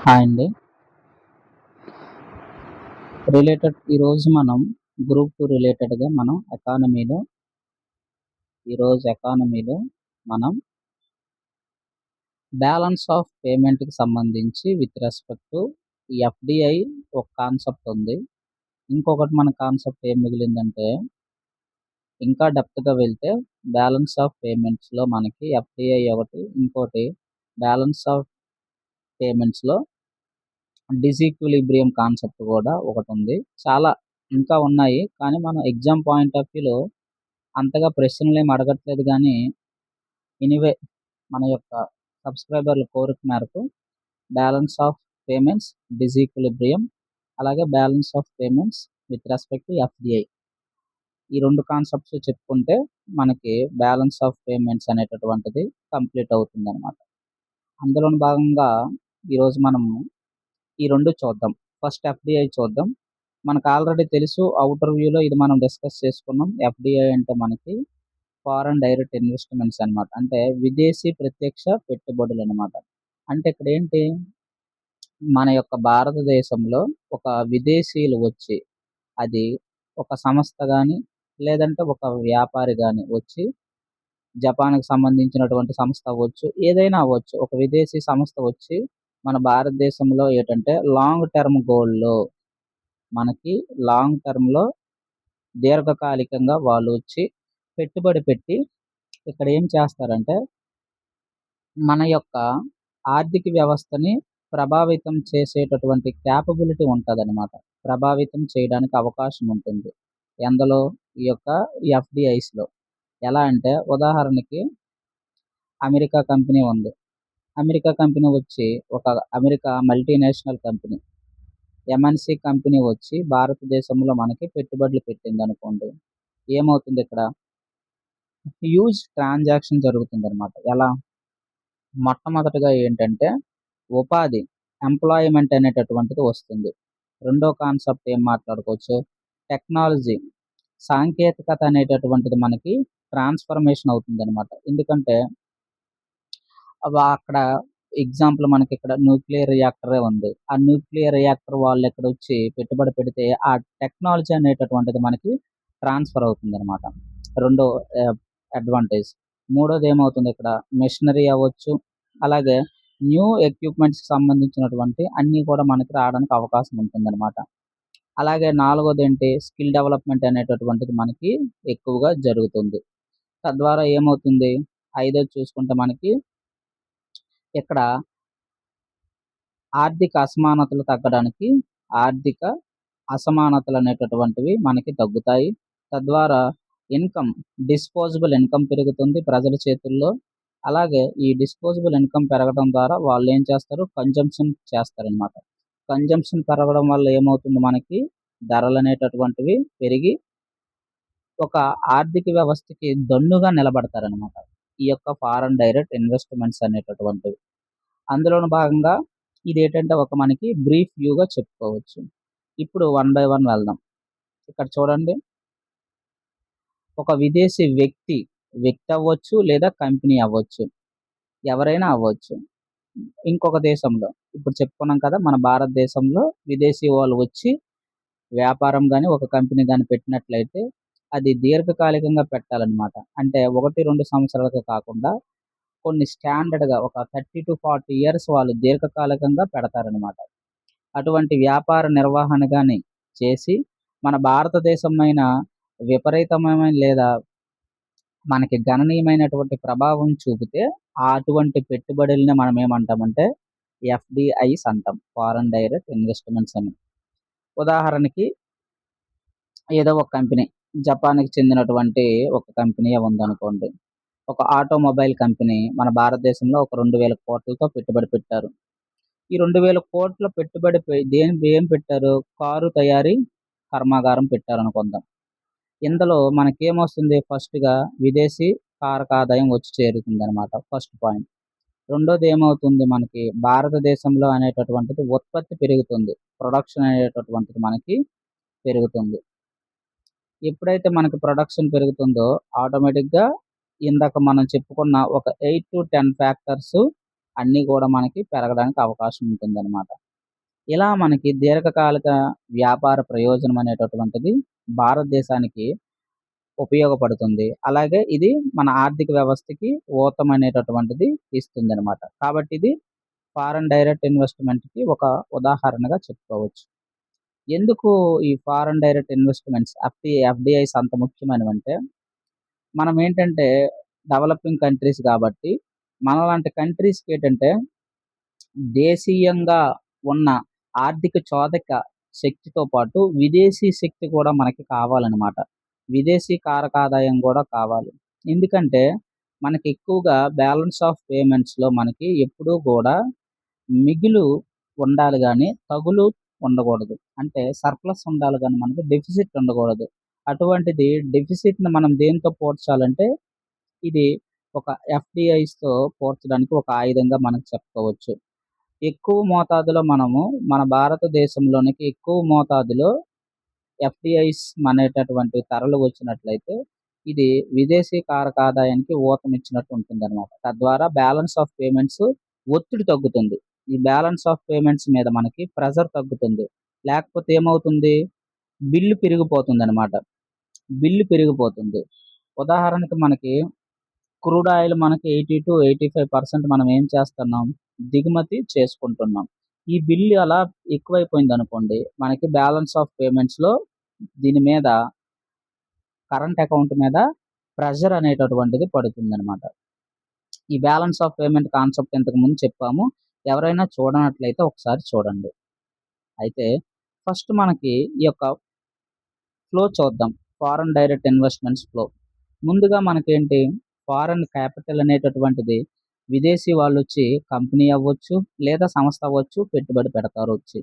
Hi అండి. ఈరోజు మనం గ్రూప్ 2 రిలేటెడ్‌గా మనం ఎకానమీలో మనం బ్యాలన్స్ ఆఫ్ పేమెంట్‌కి సంబంధించి విత్ రెస్పెక్ట్ టు ఎఫ్‌డిఐ ఒక కాన్సెప్ట్ ఉంది. ఇంకొకటి మన కాన్సెప్ట్ ఏం మిగిలిందంటే ఇంకా డెప్త్‌గా వెళ్తే బ్యాలన్స్ ఆఫ్ పేమెంట్స్‌లో మనకి ఎఫ్‌డిఐ ఒకటి, ఇంకోటి బ్యాలన్స్ ఆఫ్ పేమెంట్స్‌లో డిసీక్విలిబ్రియం కాన్సెప్ట్ కూడా ఒకటుంది. చాలా ఇంకా ఉన్నాయి. కానీ మనం ఎగ్జామ్ పాయింట్ ఆఫ్ వ్యూలో అంతగా ప్రశ్నలేమి అడగట్లేదు గానీ, ఎనీవే మన యొక్క సబ్‌స్క్రైబర్ల కోరిక మేరకు బ్యాలన్స్ ఆఫ్ పేమెంట్స్, డిసీక్విలిబ్రియం అలాగే balance of payments with respect to FDI. ఈ 2 కాన్సెప్ట్స్ చెప్పుకుంటే మనకి బ్యాలన్స్ ఆఫ్ పేమెంట్స్ అనేటటువంటిది కంప్లీట్ అవుతుందనమాట. అందులోని భాగంగా ఈరోజు మనం ఈ 2 చూద్దాం. ఫస్ట్ ఎఫ్‌డిఐ చూద్దాం. మనకు ఆల్రెడీ తెలుసు ఔటర్ వ్యూలో ఇది మనం డిస్కస్ చేసుకున్నాం. ఎఫ్‌డిఐ అంటే మనకి ఫారెన్ డైరెక్ట్ ఇన్వెస్ట్‌మెంట్స్ అనమాట. అంటే విదేశీ ప్రత్యక్ష పెట్టుబడులనమాట. అంటే ఇక్కడేంటి మన యొక్క భారతదేశంలో ఒక విదేశీయులు వచ్చి అది ఒక సంస్థ గాని, లేదంటే ఒక వ్యాపారి గాని వచ్చి జపాన్‌కి సంబంధించినటువంటి సంస్థ అవ్వచ్చు, ఏదైనా అవ్వచ్చు. ఒక విదేశీ సంస్థ వచ్చి మన భారతదేశంలో ఏటంటే లాంగ్ టర్మ్ గోల్‌లో మనకి లాంగ్ టర్మ్‌లో దీర్ఘకాలికంగా వాళ్ళు వచ్చి పెట్టుబడి పెట్టి ఇక్కడ ఏం చేస్తారంటే మన యొక్క ఆర్థిక వ్యవస్థని ప్రభావితం చేసేటటువంటి క్యాపబిలిటీ ఉంటదనమాట. ప్రభావితం చేయడానికి అవకాశం ఉంటుంది. ఎందులో? ఈ యొక్క ఎఫ్‌డిఐస్‌లో. ఎలా అంటే ఉదాహరణకి అమెరికా కంపెనీ ఉంది. అమెరికా కంపెనీ వచ్చి ఒక America multinational company. MNC company వచ్చి భారతదేశంలో మనకి పెట్టుబడులు పెట్టిందనుకోండి. ఏమవుతుందిక్కడ? హ్యూజ్ ట్రాన్సాక్షన్ జరుగుతుందనమాట. ఎలా? మొట్టమొదటగా ఏంటంటే ఉపాధి, ఎంప్లాయ్‌మెంట్ అనేటటువంటిది వస్తుంది. రెండో కాన్సెప్ట్ ఏం మాట్లాడుకోవచ్చు? టెక్నాలజీ, సాంకేతికత అనేటటువంటిది మనకి ట్రాన్స్‌ఫర్మేషన్ అవుతుందనమాట. ఎందుకంటే అక్కడ ఎగ్జాంపుల్ మనకిక్కడ న్యూక్లియర్ రియాక్టరే ఉంది. ఆ న్యూక్లియర్ రియాక్టర్ వాళ్ళిక్కడొచ్చి పెట్టుబడి పెడితే ఆ టెక్నాలజీ అనేటటువంటిది మనకి ట్రాన్స్‌ఫర్ అవుతుందనమాట. రెండో ఆహ్, అడ్వాంటేజ్. మూడోదేమవుతుందిక్కడ మెషినరీ అవ్వచ్చు, అలాగే న్యూ ఎక్విప్‌మెంట్స్‌కి సంబంధించినటువంటి అన్నీ కూడా మనకి రావడానికి అవకాశం ఉంటుందనమాట. అలాగే నాలుగోదేంటి స్కిల్ డెవలప్‌మెంట్ అనేటటువంటిది మనకి ఎక్కువగా జరుగుతుంది. తద్వారా ఏమవుతుంది? ఐదోది చూసుకుంటే మనకి ఇక్కడ ఆర్థిక అసమానతలు తగ్గడానికి ఆర్థిక అసమానతలనేటటువంటివి మనకి తగ్గుతాయి. తద్వారా ఇన్‌కమ్, డిస్పోజబుల్ ఇన్‌కమ్ పెరుగుతుంది ప్రజల చేతుల్లో. అలాగే ఈ డిస్పోజబుల్ ఇన్‌కమ్ పెరగడం ద్వారా వాళ్ళేం చేస్తారు? కన్జంప్షన్ చేస్తారనమాట. కన్జంప్షన్ పెరగడం వల్ల ఏమవుతుంది మనకి? ధరలనేటటువంటివి పెరిగి ఒక ఆర్థిక వ్యవస్థకి దన్నుగా నిలబడతారనమాట. ఈ యొక్క ఫారెన్ డైరెక్ట్ ఇన్వెస్ట్‌మెంట్స్ అనేటటువంటివి. అందులోను భాగంగా ఇదేంటంటే ఒక మనకి బ్రీఫ్ వ్యూగా చెప్పుకోవచ్చు. ఇప్పుడు వన్ బై వన్ వెళ్దాం. ఇక్కడ చూడండి. ఒక విదేశీ వ్యక్తి అవ్వచ్చు లేదా కంపెనీ అవ్వచ్చు. ఎవరైనా అవ్వచ్చు. ఇంకొక దేశంలో ఇప్పుడు చెప్పుకున్నాం కదా! మన భారతదేశంలో విదేశీ వాళ్ళు వచ్చి వ్యాపారం గాని, ఒక కంపెనీ గాని పెట్టినట్లయితే అది దీర్ఘకాలికంగా పెట్టాలనమాట. అంటే 1, 2 సంవత్సరాలకి కాకుండా కొన్ని స్టాండర్డ్‌గా ఒక 30-40 ఇయర్స్ వాళ్ళు దీర్ఘకాలికంగా పెడతారనమాట. అటువంటి వ్యాపార నిర్వహణ గాని చేసి, మన భారతదేశమైన విపరీతమైన లేదా మనకి గణనీయమైనటువంటి ప్రభావం చూపితే, అటువంటి పెట్టుబడుల్ని మనం ఏమంటామంటే ఎఫ్‌డిఐస్ అంటాం. ఫారెన్ డైరెక్ట్ ఇన్వెస్ట్‌మెంట్స్ అని. ఉదాహరణకి ఏదో ఒక కంపెనీ, జపాన్‌కి చెందినటువంటి ఒక కంపెనీయే ఉందనుకోండి. ఒక ఆటోమొబైల్ కంపెనీ మన భారతదేశంలో ఒక 2000,00,00,000తో పెట్టుబడి పెట్టారు. ఈ 2000,00,00,000 పెట్టుబడి ఏం పెట్టారు? కారు తయారీ కర్మాగారం పెట్టారనుకుందాం. ఇందులో మనకేమొస్తుంది ఫస్ట్‌గా విదేశీ కారకాదాయం వచ్చి చేరుతుందనమాట ఫస్ట్ పాయింట్. రెండోది ఏమవుతుంది మనకి భారతదేశంలో అనేటటువంటిది ఉత్పత్తి పెరుగుతుంది. ప్రొడక్షన్ అనేటటువంటిది మనకి పెరుగుతుంది. ఎప్పుడైతే మనకి ప్రొడక్షన్ పెరుగుతుందో ఆటోమేటిక్‌గా ఇందాక మనం చెప్పుకున్న ఒక 8-10 ఫ్యాక్టర్స్ అన్నీ కూడా మనకి పెరగడానికి అవకాశం ఉంటుందన్నమాట. ఇలా మనకి దీర్ఘకాలిక వ్యాపార ప్రయోజనం అనేటటువంటిది భారతదేశానికి ఉపయోగపడుతుంది. అలాగే ఇది మన ఆర్థిక వ్యవస్థకి ఊతమనేటటువంటిది ఇస్తుందనమాట. కాబట్టి ఇది ఫారెన్ డైరెక్ట్ ఇన్వెస్ట్‌మెంట్‌కి ఒక ఉదాహరణగా చెప్పుకోవచ్చు. ఎందుకు ఈ ఫారెన్ డైరెక్ట్ ఇన్వెస్ట్‌మెంట్స్ ఎఫ్‌డిఐస్ అంత ముఖ్యమైనవంటే, మనమేంటంటే డెవలపింగ్ కంట్రీస్ గాబట్టి, మనలాంటి కంట్రీస్‌కేంటంటే దేశీయంగా ఉన్న ఆర్థిక చోదక శక్తితో పాటు విదేశీ శక్తి కూడా మనకి కావాలనమాట. విదేశీ కారకాదాయం గూడా కావాలి. ఎందుకంటే మనకి ఎక్కువగా బ్యాలెన్స్ ఆఫ్ పేమెంట్స్‌లో మనకి ఎప్పుడూ గూడా మిగులు ఉండాలి గానీ, తగులు ఉండకూడదు. అంటే సర్ప్లస్ ఉండాలి గానీ మనకి డెఫిసిట్ ఉండకూడదు. అటువంటిది డెఫిసిట్‌ని మనం దేనితో పోడ్చాలంటే ఇది ఒక ఎఫ్‌డిఐస్‌తో పోడ్చడానికి ఒక ఆయుధంగా మనం చెప్పుకోవచ్చు. ఎక్కువ మోతాదులో మనము మన భారతదేశంలోనికి ఎక్కువ మోతాదులో ఎఫ్‌డిఐస్ అనేటటువంటివి తరలి వచ్చినట్లయితే, ఇది విదేశీ కారకాదాయానికి ఊతమిచ్చినట్టు ఉంటుందనమాట. తద్వారా బ్యాలెన్స్ ఆఫ్ పేమెంట్స్ ఒత్తిడి తగ్గుతుంది. ఈ బ్యాలెన్స్ ఆఫ్ పేమెంట్స్ మీద మనకి ప్రెషర్ తగ్గుతుంది. లేకపోతే ఏమవుతుంది? బిల్లు పెరిగిపోతుందనమాట. బిల్లు పెరిగిపోతుంది. ఉదాహరణకి మనకి క్రూడ్ ఆయిల్ మనకి 80-85% మనం ఏం చేస్తున్నాం? దిగుమతి చేసుకుంటున్నాం. ఈ బిల్లు అలా ఎక్కువైపోయిందనుకోండి, మనకి బ్యాలెన్స్ ఆఫ్ పేమెంట్స్‌లో దీని మీద కరెంట్ అకౌంట్ మీద ప్రెషర్ అనేటటువంటిది పడుతుందనమాట. ఈ బ్యాలెన్స్ ఆఫ్ పేమెంట్ కాన్సెప్ట్ ఇంతకు ముందు చెప్పాము. ఎవరైనా చూడనట్లయితే ఒకసారి చూడండి. అయితే ఫస్ట్ మనకి ఈ యొక్క ఫ్లో చూద్దాం. Foreign direct investments flow. ముందుగా మనకేంటి ఫారెన్ క్యాపిటల్ అనేటటువంటిది విదేశీ వాళ్ళొచ్చి కంపెనీ అవ్వచ్చు, లేదా సంస్థ అవ్వచ్చు పెట్టుబడి పెడతారు వచ్చి.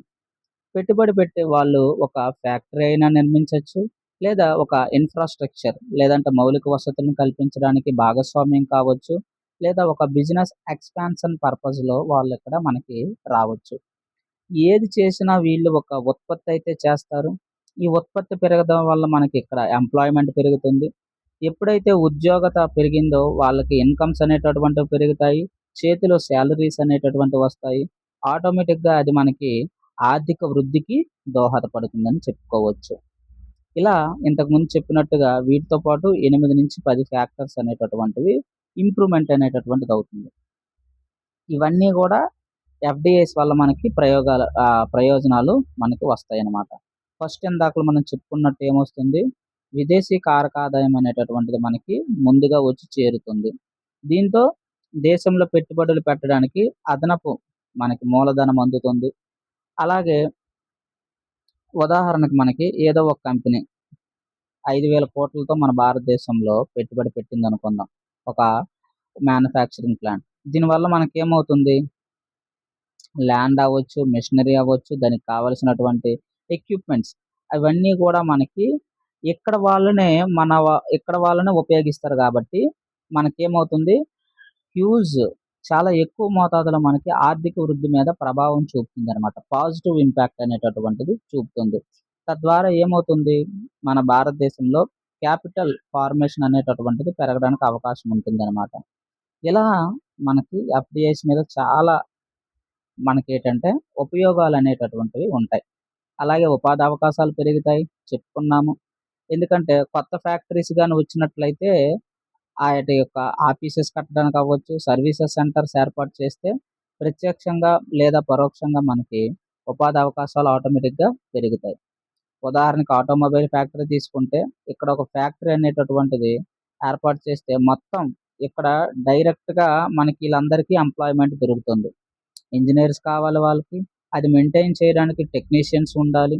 పెట్టుబడి పెట్టే వాళ్ళు ఒక ఫ్యాక్టరీ అయినా నిర్మించొచ్చు, లేదా ఒక ఇన్‌ఫ్రాస్ట్రక్చర్ లేదంటే మౌలిక వసతులను కల్పించడానికి భాగస్వామ్యం కావచ్చు, లేదా ఒక బిజినెస్ ఎక్స్‌పాన్షన్ పర్పస్‌లో వాళ్ళిక్కడ మనకి రావచ్చు. ఏది చేసినా వీళ్ళు ఒక ఉత్పత్తి అయితే చేస్తారు. ఈ ఉత్పత్తి పెరగడం వల్ల మనకిక్కడ ఎంప్లాయ్‌మెంట్ పెరుగుతుంది. ఎప్పుడైతే ఉద్యోగత పెరిగిందో వాళ్ళకి ఇన్‌కమ్స్ అనేటటువంటివి పెరుగుతాయి. చేతిలో సాలరీస్ అనేటటువంటివి వస్తాయి. ఆటోమేటిక్‌గా అది మనకి ఆర్థిక వృద్ధికి దోహదపడుతుందని చెప్పుకోవచ్చు. ఇలా ఇంతకుముందు చెప్పినట్టుగా వీటితో పాటు 8-10 ఫ్యాక్టర్స్ అనేటటువంటివి ఇంప్రూవ్‌మెంట్ అనేటటువంటిదవుతుంది. ఇవన్నీ గూడా ఎఫ్‌డిఐస్ వల్ల మనకి ప్రయోజనాలు మనకి వస్తాయన్నమాట. ఫస్ట్ ఇందాకల మనం చెప్పుకున్నట్టు ఏమొస్తుంది? విదేశీ కారకాదాయం అనేటటువంటిది మనకి ముందుగా వచ్చి చేరుతుంది. దీంతో దేశంలో పెట్టుబడులు పెట్టడానికి అదనపు మనకి మూలధనం అందుతుంది. అలాగే ఉదాహరణకు మనకి ఏదో ఒక కంపెనీ 5,000,00,00,000తో మన భారతదేశంలో పెట్టుబడి పెట్టిందనుకుందాం. ఒక మ్యానుఫ్యాక్చరింగ్ ప్లాంట్. దీనివల్ల మనకేమవుతుంది? ల్యాండ్ అవ్వచ్చు, మెషినరీ అవ్వచ్చు, దానికి కావాల్సినటువంటి ఎక్విప్‌మెంట్స్ అవన్నీ గూడా మనకి ఇక్కడ వాళ్ళనే ఇక్కడ వాళ్ళనే ఉపయోగిస్తారు గాబట్టి, మనకేమవుతుంది హ్యూజ్ చాలా ఎక్కువ మోతాదులో మనకి ఆర్థిక వృద్ధి మీద ప్రభావం చూపుతుందనమాట. పాజిటివ్ ఇంపాక్ట్ అనేటటువంటిది చూపుతుంది. తద్వారా ఏమవుతుంది, మన భారతదేశంలో క్యాపిటల్ ఫార్మేషన్ అనేటటువంటిది పెరగడానికి అవకాశం ఉంటుందనమాట. ఇలా మనకి ఎఫ్‌డిఐస్ మీద చాలా మనకేంటంటే ఉపయోగాలనేటటువంటివి ఉంటాయి. అలాగే ఉపాధి అవకాశాలు పెరుగుతాయి చెప్పుకున్నాము. ఎందుకంటే కొత్త ఫ్యాక్టరీస్ గాని వచ్చినట్లయితే ఆటి యొక్క ఆఫీసెస్ కట్టడానికి అవ్వచ్చు, సర్వీసెస్ సెంటర్స్ ఏర్పాటు చేస్తే ప్రత్యక్షంగా లేదా పరోక్షంగా మనకి ఉపాధి అవకాశాలు ఆటోమేటిక్‌గా పెరుగుతాయి. ఉదాహరణకి ఆటోమొబైల్ ఫ్యాక్టరీ తీసుకుంటే ఇక్కడ ఒక ఫ్యాక్టరీ అనేటటువంటిది ఏర్పాటు చేస్తే మొత్తం ఇక్కడ డైరెక్ట్‌గా మనకి ఈళ్ళందరికీ ఎంప్లాయ్‌మెంట్ దొరుకుతుంది. ఇంజినీర్స్ కావాలి వాళ్ళకి. అది మెయింటైన్ చేయడానికి టెక్నీషియన్స్ ఉండాలి.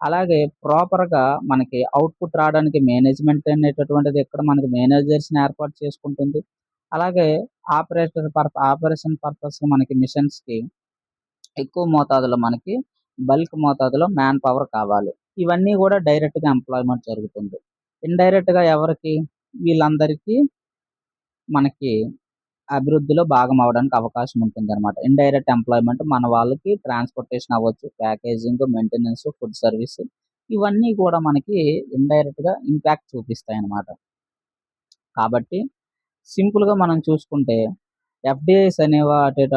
అలాగే ప్రాపర్‌గా మనకి అవుట్‌పుట్ రావడానికి మేనేజ్‌మెంట్ అనేటటువంటిది ఇక్కడ మనకి మేనేజర్స్‌ని ఏర్పాటు చేసుకుంటుంది. అలాగే ఆపరేషన్ పర్పస్‌గా మనకి మిషన్స్‌కి ఎక్కువ మోతాదులో మనకి బల్క్ మోతాదులో మ్యాన్ పవర్ కావాలి. ఇవన్నీ గూడా డైరెక్ట్‌గా ఎంప్లాయ్‌మెంట్ జరుగుతుంది. ఇండైరెక్ట్‌గా ఎవరికి? వీళ్ళందరికీ మనకి అభివృద్ధిలో భాగం అవ్వడానికి అవకాశం ఉంటుందనమాట. ఇండైరెక్ట్ ఎంప్లాయ్‌మెంట్ మన వాళ్ళకి ట్రాన్స్‌పోర్టేషన్ అవ్వచ్చు, ప్యాకేజింగ్, మెయింటెనెన్స్, ఫుడ్ సర్వీస్ ఇవన్నీ కూడా మనకి ఇండైరెక్ట్‌గా ఇంపాక్ట్ చూపిస్తాయన్నమాట. కాబట్టి సింపుల్‌గా మనం చూసుకుంటే ఎఫ్‌డిఐస్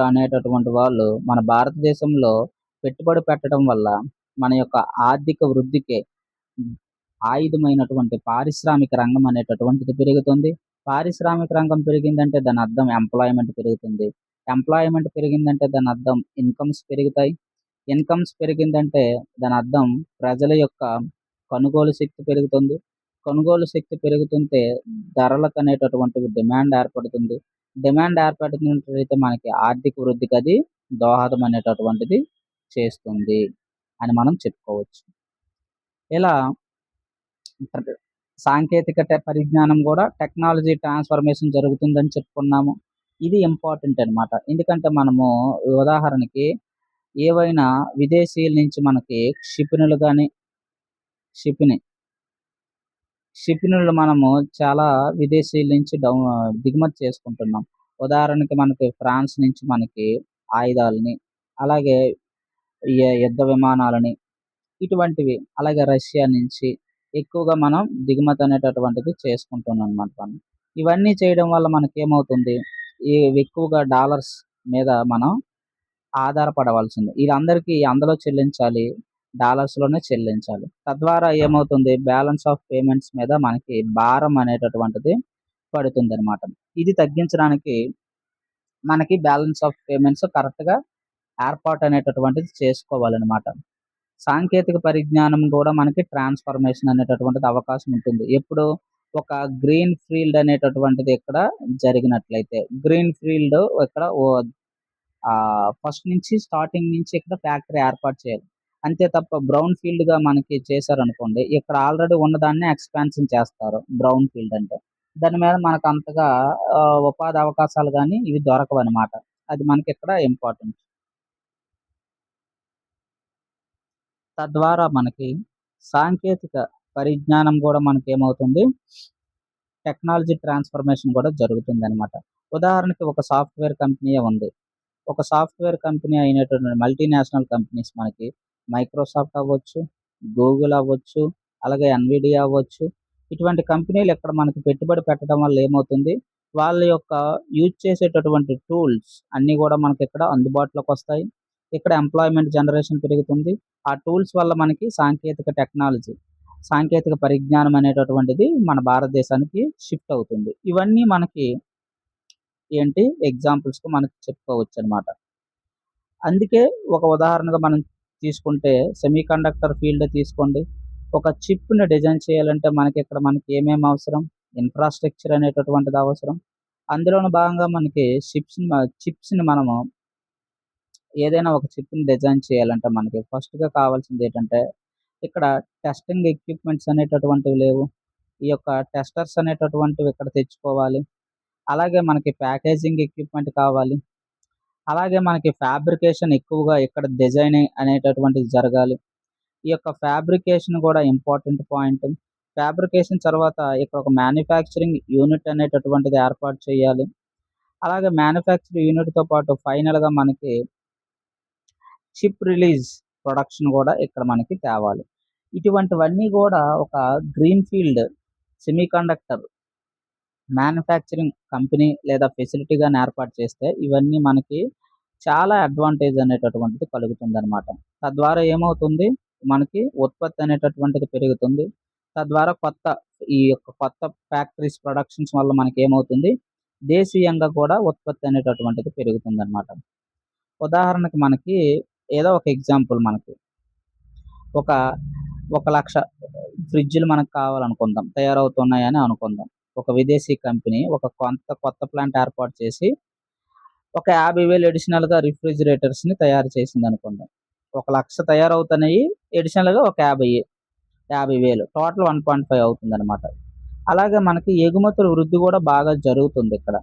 అనేటటువంటి వాళ్ళు మన భారతదేశంలో పెట్టుబడి పెట్టడం వల్ల మన యొక్క ఆర్థిక వృద్ధికి ఆయుధమైనటువంటి పారిశ్రామిక రంగం అనేటటువంటిది పెరుగుతుంది. పారిశ్రామిక రంగం పెరిగిందంటే దాని అర్థం ఎంప్లాయ్‌మెంట్ పెరుగుతుంది. ఎంప్లాయ్‌మెంట్ పెరిగిందంటే దాని అర్థం ఇన్‌కమ్స్ పెరుగుతాయి. ఇన్‌కమ్స్ పెరిగిందంటే దాని అర్థం ప్రజల యొక్క కొనుగోలు శక్తి పెరుగుతుంది. కొనుగోలు శక్తి పెరుగుతుంటే ధరలకనేటటువంటివి డిమాండ్ ఏర్పడుతుంది. డిమాండ్ ఏర్పడినట్లయితే మనకి ఆర్థిక వృద్ధికి అది దోహదం అనేటటువంటిది చేస్తుంది అని మనం చెప్పుకోవచ్చు. ఇలా సాంకేతిక పరిజ్ఞానం కూడా టెక్నాలజీ ట్రాన్స్‌ఫర్మేషన్ జరుగుతుందని చెప్పుకున్నాము. ఇది ఇంపార్టెంట్ అనమాట. ఎందుకంటే మనము ఉదాహరణకి ఏవైనా విదేశీయుల నుంచి మనకి క్షిపణులు గాని క్షిపణి క్షిపణులు మనము చాలా విదేశీయుల నుంచి దిగుమతి చేసుకుంటున్నాం. ఉదాహరణకి మనకి ఫ్రాన్స్ నుంచి మనకి ఆయుధాలని, అలాగే యుద్ధ విమానాలని ఇటువంటివి, అలాగే రష్యా నుంచి ఎక్కువగా మనం దిగుమతి అనేటటువంటిది చేసుకుంటున్నాం అన్నమాట మనం. ఇవన్నీ చేయడం వల్ల మనకేమవుతుంది, ఈ ఎక్కువగా డాలర్స్ మీద మనం ఆధారపడవలసింది. వీళ్ళందరికీ అందులో చెల్లించాలి. డాలర్స్‌లోనే చెల్లించాలి. తద్వారా ఏమవుతుంది, బ్యాలెన్స్ ఆఫ్ పేమెంట్స్ మీద మనకి భారం అనేటటువంటిది పడుతుందనమాట. ఇది తగ్గించడానికి మనకి బ్యాలెన్స్ ఆఫ్ పేమెంట్స్ కరెక్ట్‌గా ఏర్పాటు అనేటటువంటిది చేసుకోవాలనమాట. సాంకేతిక పరిజ్ఞానం కూడా మనకి ట్రాన్స్‌ఫర్మేషన్ అనేటటువంటిది అవకాశం ఉంటుంది. ఎప్పుడు ఒక గ్రీన్ ఫీల్డ్ అనేటటువంటిది ఇక్కడ జరిగినట్లయితే, గ్రీన్ ఫీల్డ్ ఇక్కడ ఫస్ట్ నుంచి స్టార్టింగ్ నుంచి ఇక్కడ ఫ్యాక్టరీ ఏర్పాటు చేయాలి. అంతే తప్ప బ్రౌన్ ఫీల్డ్‌గా మనకి చేశారనుకోండి, ఇక్కడ ఆల్రెడీ ఉన్నదాన్నే ఎక్స్‌పాన్షన్ చేస్తారు బ్రౌన్ ఫీల్డ్ అంటే. దాని మీద మనకు అంతగా ఉపాధి అవకాశాలు గాని ఇవి దొరకవనమాట. అది మనకిక్కడ ఇంపార్టెంట్. తద్వారా మనకి సాంకేతిక పరిజ్ఞానం గూడా మనకేమవుతుంది, టెక్నాలజీ ట్రాన్స్‌ఫర్మేషన్ గూడా జరుగుతుందనమాట. ఉదాహరణకి ఒక సాఫ్ట్‌వేర్ కంపెనీయే ఉంది. ఒక సాఫ్ట్‌వేర్ కంపెనీ అయినటువంటి మల్టీనేషనల్ కంపెనీస్ మనకి మైక్రోసాఫ్ట్ అవ్వచ్చు, గూగుల్ అవ్వచ్చు, అలాగే ఎన్‌విడియా అవ్వచ్చు. ఇటువంటి కంపెనీలు ఇక్కడ మనకి పెట్టుబడి పెట్టడం వల్ల ఏమవుతుంది, వాళ్ళ యొక్క యూజ్ చేసేటటువంటి టూల్స్ అన్నీ గూడా మనకిక్కడ అందుబాటులోకొస్తాయి. ఇక్కడ ఎంప్లాయ్‌మెంట్ జనరేషన్ పెరుగుతుంది. ఆ టూల్స్ వల్ల మనకి సాంకేతిక పరిజ్ఞానం అనేటటువంటిది మన భారతదేశానికి షిఫ్ట్ అవుతుంది. ఇవన్నీ మనకి ఎగ్జాంపుల్స్‌గా మనకు చెప్పుకోవచ్చనమాట. అందుకే ఒక ఉదాహరణగా మనం తీసుకుంటే సెమీకండక్టర్ ఫీల్డ్ తీసుకోండి. ఒక చిప్‌ని డిజైన్ చేయాలంటే మనకి ఏమేమి అవసరం? ఇన్‌ఫ్రాస్ట్రక్చర్ అనేటటువంటిది అవసరం. అందులోను భాగంగా మనకి చిప్స్‌ని మనము ఏదైనా ఒక చిప్‌ని డిజైన్ చేయాలంటే మనకి ఫస్ట్‌గా కావాల్సిందేంటంటే, ఇక్కడ టెస్టింగ్ ఎక్విప్‌మెంట్స్ అనేటటువంటివి లేవు. ఈ యొక్క టెస్టర్స్ అనేటటువంటివి ఇక్కడ తెచ్చుకోవాలి. అలాగే మనకి ప్యాకేజింగ్ ఎక్విప్‌మెంట్ కావాలి. అలాగే మనకి ఫ్యాబ్రికేషన్ ఎక్కువగా ఇక్కడ డిజైనింగ్ అనేటటువంటిది జరగాలి. ఈ యొక్క ఫ్యాబ్రికేషన్ గూడా ఇంపార్టెంట్ పాయింట్. ఫ్యాబ్రికేషన్ తర్వాత ఇక్కడ ఒక మ్యానుఫ్యాక్చరింగ్ యూనిట్ అనేటటువంటిది ఏర్పాటు చేయాలి. అలాగే మ్యానుఫ్యాక్చరింగ్ యూనిట్‌తో పాటు ఫైనల్‌గా మనకి చిప్ రిలీజ్ ప్రొడక్షన్ గూడా ఇక్కడ మనకి తేవాలి. ఇటువంటివన్నీ గూడా ఒక గ్రీన్‌ఫీల్డ్ సెమీకండక్టర్ మ్యానుఫ్యాక్చరింగ్ కంపెనీ లేదా ఫెసిలిటీ గాని ఏర్పాటు చేస్తే ఇవన్నీ మనకి చాలా అడ్వాంటేజ్ అనేటటువంటిది కలుగుతుందనమాట. తద్వారా ఏమవుతుంది, మనకి ఉత్పత్తి అనేటటువంటిది పెరుగుతుంది. తద్వారా ఈ యొక్క కొత్త ఫ్యాక్టరీస్ ప్రొడక్షన్స్ వల్ల మనకేమవుతుంది, దేశీయంగా కూడా ఉత్పత్తి అనేటటువంటిది పెరుగుతుందనమాట. ఉదాహరణకి మనకి ఏదో ఒక ఎగ్జాంపుల్ మనకి ఒక 1,00,000 ఫ్రిడ్జ్‌లు మనకు కావాలనుకుందాం. తయారవుతున్నాయని అనుకుందాం. ఒక విదేశీ కంపెనీ ఒక కొత్త ప్లాంట్ ఏర్పాటు చేసి ఒక 50,000 అడిషనల్‌గా రిఫ్రిజిరేటర్స్‌ని తయారు చేసిందనుకుందాం. 1,00,000 తయారవుతున్నాయి. అడిషనల్‌గా ఒక 50,000 టోటల్ 1.5 అవుతుందనమాట. అలాగే మనకి ఎగుమతుల వృద్ధి గూడా బాగా జరుగుతుందిక్కడ.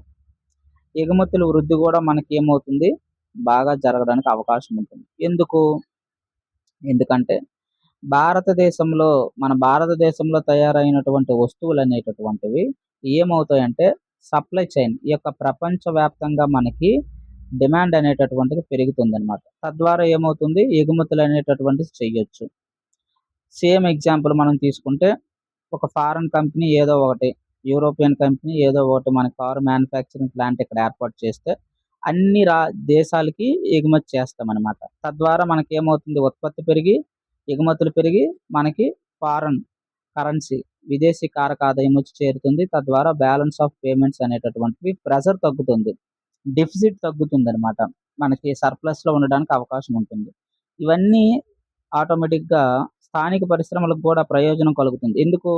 ఎగుమతుల వృద్ధి గూడా మనకేమవుతుంది, బాగా జరగడానికి అవకాశం ఉంటుంది. ఎందుకంటే మన భారతదేశంలో తయారైనటువంటి వస్తువులనేటటువంటివి ఏమవుతాయంటే సప్లై చైన్ ఈ యొక్క ప్రపంచవ్యాప్తంగా మనకి డిమాండ్ అనేటటువంటిది పెరుగుతుందనమాట. తద్వారా ఏమవుతుంది, ఎగుమతులు అనేటటువంటిది చెయ్యొచ్చు. సేమ్ ఎగ్జాంపుల్ మనం తీసుకుంటే ఒక ఫారెన్ కంపెనీ ఏదో ఒకటి, యూరోపియన్ కంపెనీ ఏదో ఒకటి మన కార్ మ్యానుఫ్యాక్చరింగ్ ప్లాంట్ ఇక్కడ ఏర్పాటు చేస్తే అన్ని దేశాలకి ఎగుమతి చేస్తామనమాట. తద్వారా మనకేమవుతుంది ఉత్పత్తి పెరిగి, ఎగుమతులు పెరిగి మనకి ఫారెన్ కరెన్సీ విదేశీ కారక ఆదాయం వచ్చి చేరుతుంది. తద్వారా బ్యాలెన్స్ ఆఫ్ పేమెంట్స్ అనేటటువంటివి ప్రెషర్ తగ్గుతుంది. డెఫిసిట్ తగ్గుతుందనమాట. మనకి సర్ప్లస్‌లో ఉండడానికి అవకాశం ఉంటుంది. ఇవన్నీ ఆటోమేటిక్‌గా స్థానిక పరిశ్రమలకు కూడా ప్రయోజనం కలుగుతుంది. ఎందుకు?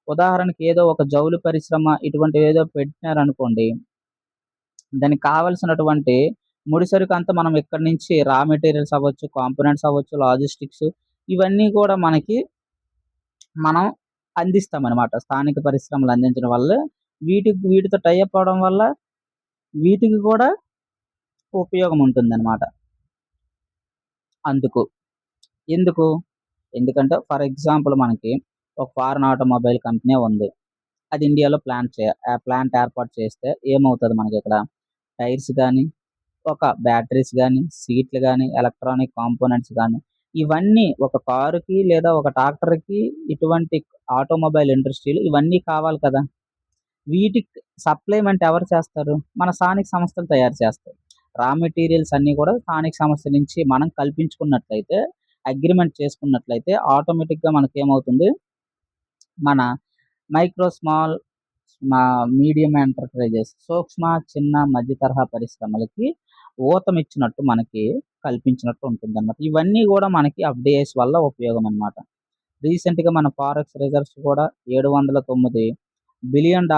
ఉదాహరణకి ఏదో ఒక జౌళి పరిశ్రమ ఇటువంటివేదో పెట్టినారనుకోండి, దానికి కావాల్సినటువంటి ముడిసరుకంతా మనం ఇక్కడి నుంచి రా మెటీరియల్స్ అవ్వచ్చు, కాంపోనెంట్స్ అవ్వచ్చు, లాజిస్టిక్స్ ఇవన్నీ కూడా మనకి మనం అందిస్తామనమాట. స్థానిక పరిశ్రమలు అందించడం వల్ల వీటితో టై అప్ అవ్వడం వల్ల వీటికి కూడా ఉపయోగం ఉంటుందనమాట. అందుకు. ఎందుకు? ఎందుకంటే ఫర్ ఎగ్జాంపుల్ మనకి ఒక ఫారెన్ ఆటోమొబైల్ కంపెనీ ఉంది. అది ఇండియాలో ప్లాంట్ ఏర్పాటు చేస్తే ఏమవుతది మనకిక్కడ? టైర్స్ గానీ, ఒక బ్యాటరీస్ గానీ, సీట్లు గానీ, ఎలక్ట్రానిక్ కాంపోనెంట్స్ గానీ, ఇవన్నీ ఒక కారుకి లేదా ఒక ట్రాక్టర్‌కి ఇటువంటి ఆటోమొబైల్ ఇండస్ట్రీలు ఇవన్నీ కావాలి కదా! వీటికి సప్లైమెంట్ ఎవరు చేస్తారు? మన స్థానిక సంస్థలు తయారు చేస్తాయి. రా మెటీరియల్స్ అన్నీ కూడా స్థానిక సంస్థ నుంచి మనం కల్పించుకున్నట్లయితే, అగ్రీమెంట్ చేసుకున్నట్లయితే ఆటోమేటిక్‌గా మనకేమవుతుంది? మన మైక్రో, స్మాల్, మీడియం ఎంటర్‌ప్రైజెస్ సూక్ష్మ, చిన్న, మధ్య తరహా పరిశ్రమలకి ఊతమిచ్చినట్టు మనకి కల్పించినట్టు ఉంటుందన్నమాట. ఇవన్నీ గూడా మనకి ఎఫ్‌డిఐస్ వల్ల ఉపయోగం అన్నమాట. రీసెంట్‌గా మన ఫారెక్స్ రిజర్వ్స్ కూడా $709 బిలియన్